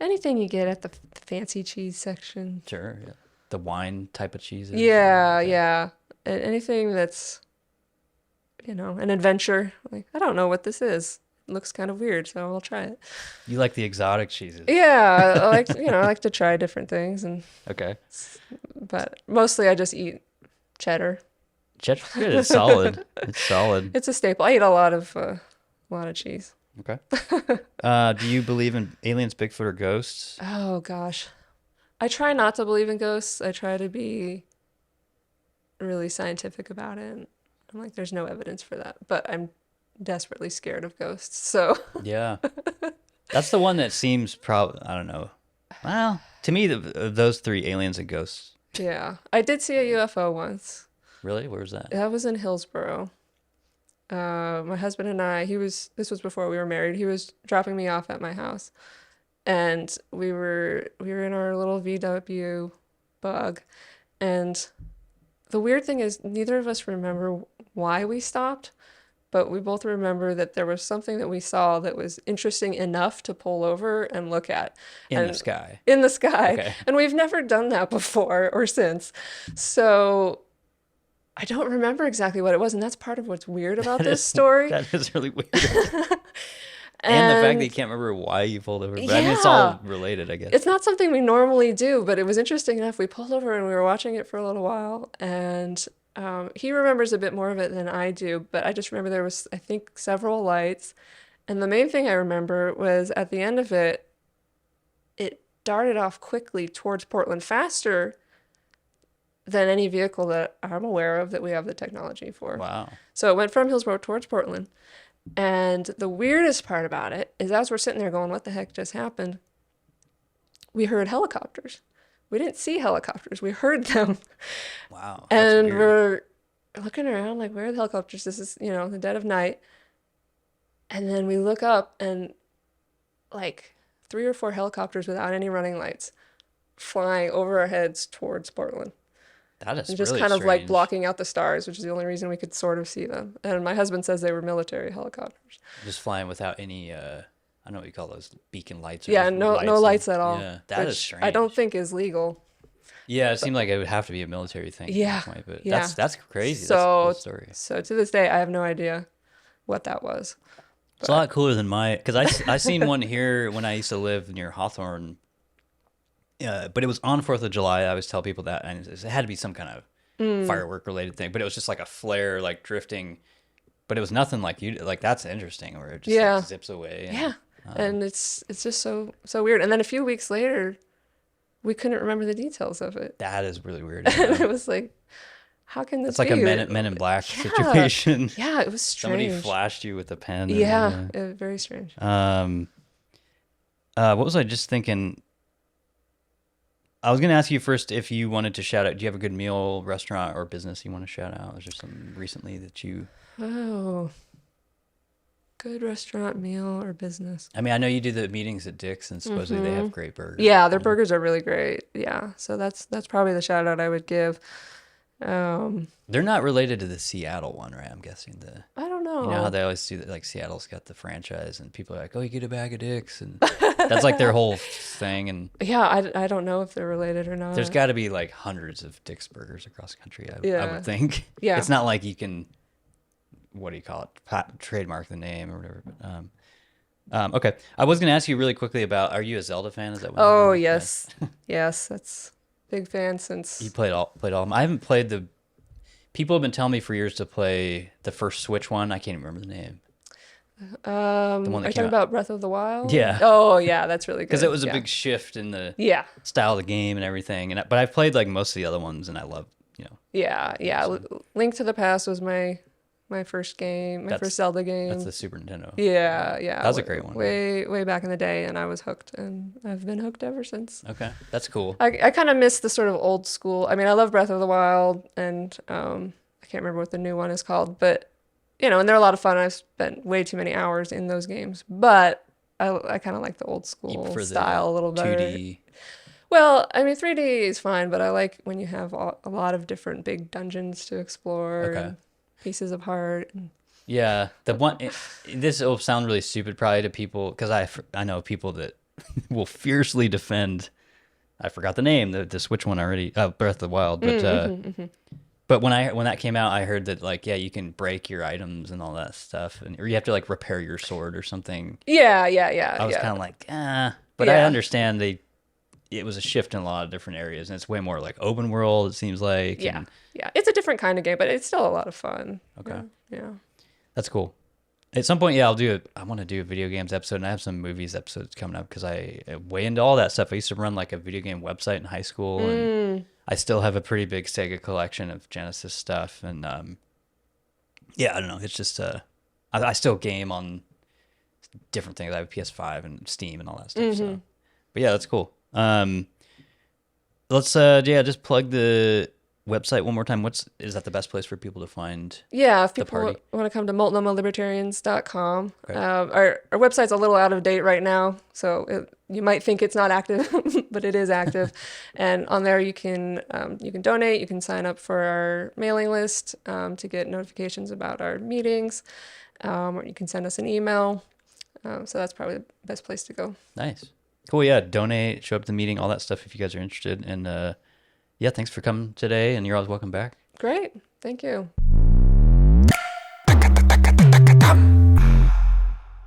Anything you get at the fancy cheese section. Sure. Yeah. The wine type of cheeses. Yeah, Okay. yeah. Anything that's, an adventure. Like, I don't know what this is. It looks kind of weird, so I'll try it. You like the exotic cheeses. Yeah, I like, I like to try different things, Okay. but mostly I just eat cheddar. Cheddar's good. It's solid. It's solid. It's a staple. I eat a lot of cheese. Okay. Do you believe in aliens, Bigfoot, or ghosts? Oh gosh. I try not to believe in ghosts. I try to be really scientific about it. I'm like, there's no evidence for that, but I'm desperately scared of ghosts. So Yeah. That's the one that seems I don't know. Well, to me, those three, aliens and ghosts. yeah, I did see a UFO once. Really? Where was that? That was in Hillsboro. My husband and I, this was before we were married. He was dropping me off at my house, and we were in our little VW Bug, and the weird thing is neither of us remember why we stopped, but we both remember that there was something that we saw that was interesting enough to pull over and look at. In the sky. In the sky. Okay. And we've never done that before or since. So I don't remember exactly what it was, and that's part of what's weird about this story. That is really weird. And the fact that you can't remember why you pulled over. But I mean, it's all related, I guess. It's not something we normally do, but it was interesting enough. We pulled over and we were watching it for a little while, and he remembers a bit more of it than I do, but I just remember there was, I think, several lights. And the main thing I remember was at the end of it, it darted off quickly towards Portland faster than any vehicle that I'm aware of that we have the technology for. Wow. So it went from Hillsborough towards Portland. And the weirdest part about it is as we're sitting there going, what the heck just happened? We heard helicopters. We didn't see helicopters. We heard them. Wow. And we're looking around like, where are the helicopters? This is, the dead of night. And then we look up and like 3 or 4 helicopters without any running lights flying over our heads towards Portland. That is and just really kind of like strange. blocking out the stars, which is the only reason we could sort of see them. And my husband says they were military helicopters. Just flying without any, I don't know what you call those, beacon lights. Or Yeah, no lights at all. Yeah, that is which strange. I don't think is legal. Yeah, it seemed like it would have to be a military thing. Yeah, At that point, but yeah. that's crazy. So, That's a cool story. So to this day, I have no idea what that was. It's a lot cooler than because I seen one here when I used to live near Hawthorne. But it was on 4th of July. I always tell people that, and it had to be some kind of firework related thing. But it was just like a flare, like drifting. But it was nothing like that's interesting, where it just like, zips away. And, and it's just so weird. And then a few weeks later, we couldn't remember the details of it. That is really weird. And it was like, how can this It's like be? a Men in Black situation. Yeah, it was strange. Somebody flashed you with a pen. Yeah, it was very strange. What was I just thinking? I was going to ask you first if you wanted to shout out. Do you have a good meal, restaurant, or business you want to shout out? Is there something recently that you... Oh, good restaurant, meal, or business? I mean, I know you do the meetings at Dick's, and supposedly they have great burgers. Yeah, their burgers are really great. Yeah, so that's probably the shout out I would give. They're not related to the Seattle one, right? I'm guessing I don't know. You know how they always do that? Like Seattle's got the franchise, and people are like, "Oh, you get a bag of Dick's," and that's like their whole thing. And yeah, I don't know if they're related or not. there's got to be like hundreds of Dick's burgers across the country. I would think. Yeah, it's not like you can. What do you call it? Trademark the name or whatever. But, okay, I was going to ask you really quickly about. Are you a Zelda fan? Is that what? Oh yes, yes, that's big fan since. You played all of them. I haven't played the. People have been telling me for years to play the first Switch one. I can't even remember the name. The one that are you talking about Breath of the Wild? Yeah. Oh yeah, that's really good. Because it was a big shift in the style of the game and everything. But I've played like most of the other ones, and I love Yeah. So. Link to the Past was my first game, my first Zelda game. That's the Super Nintendo. Yeah. That was a great one. Way back in the day, and I was hooked, and I've been hooked ever since. Okay, that's cool. I kind of miss the sort of old school. I mean, I love Breath of the Wild, and I can't remember what the new one is called, but and they're a lot of fun. I've spent way too many hours in those games, but I kind of like the old school style a little better. 2D. Well, I mean, 3D is fine, but I like when you have a lot of different big dungeons to explore, and pieces of heart. Yeah, the one. This will sound really stupid probably to people because I know people that will fiercely defend. I forgot the name. The Switch one already. Breath of the Wild, but but when that came out, I heard that you can break your items and all that stuff, or you have to like repair your sword or something. Yeah. I was kind of like, but I understand it was a shift in a lot of different areas, and it's way more like open world. It seems like. Yeah, it's a different kind of game, but it's still a lot of fun. Okay. Yeah. That's cool. At some point, I want to do a video games episode, and I have some movies episodes coming up because I way into all that stuff. I used to run like a video game website in high school, and I still have a pretty big Sega collection of Genesis stuff. And I don't know. It's just I still game on different things. I have a PS5 and Steam and all that stuff. So, but yeah, that's cool. Let's just plug the website one more time? Is that the best place for people to find? Yeah, if The people party. want to come to multnomahlibertarians.com. Okay. Our website's a little out of date right now, so you might think it's not active, but it is active. And on there you can donate, you can sign up for our mailing list to get notifications about our meetings, or you can send us an email. So that's probably the best place to go. Nice. Cool. Yeah. Donate, show up to the meeting, all that stuff if you guys are interested. And yeah, thanks for coming today, and you're always welcome back. Great. Thank you.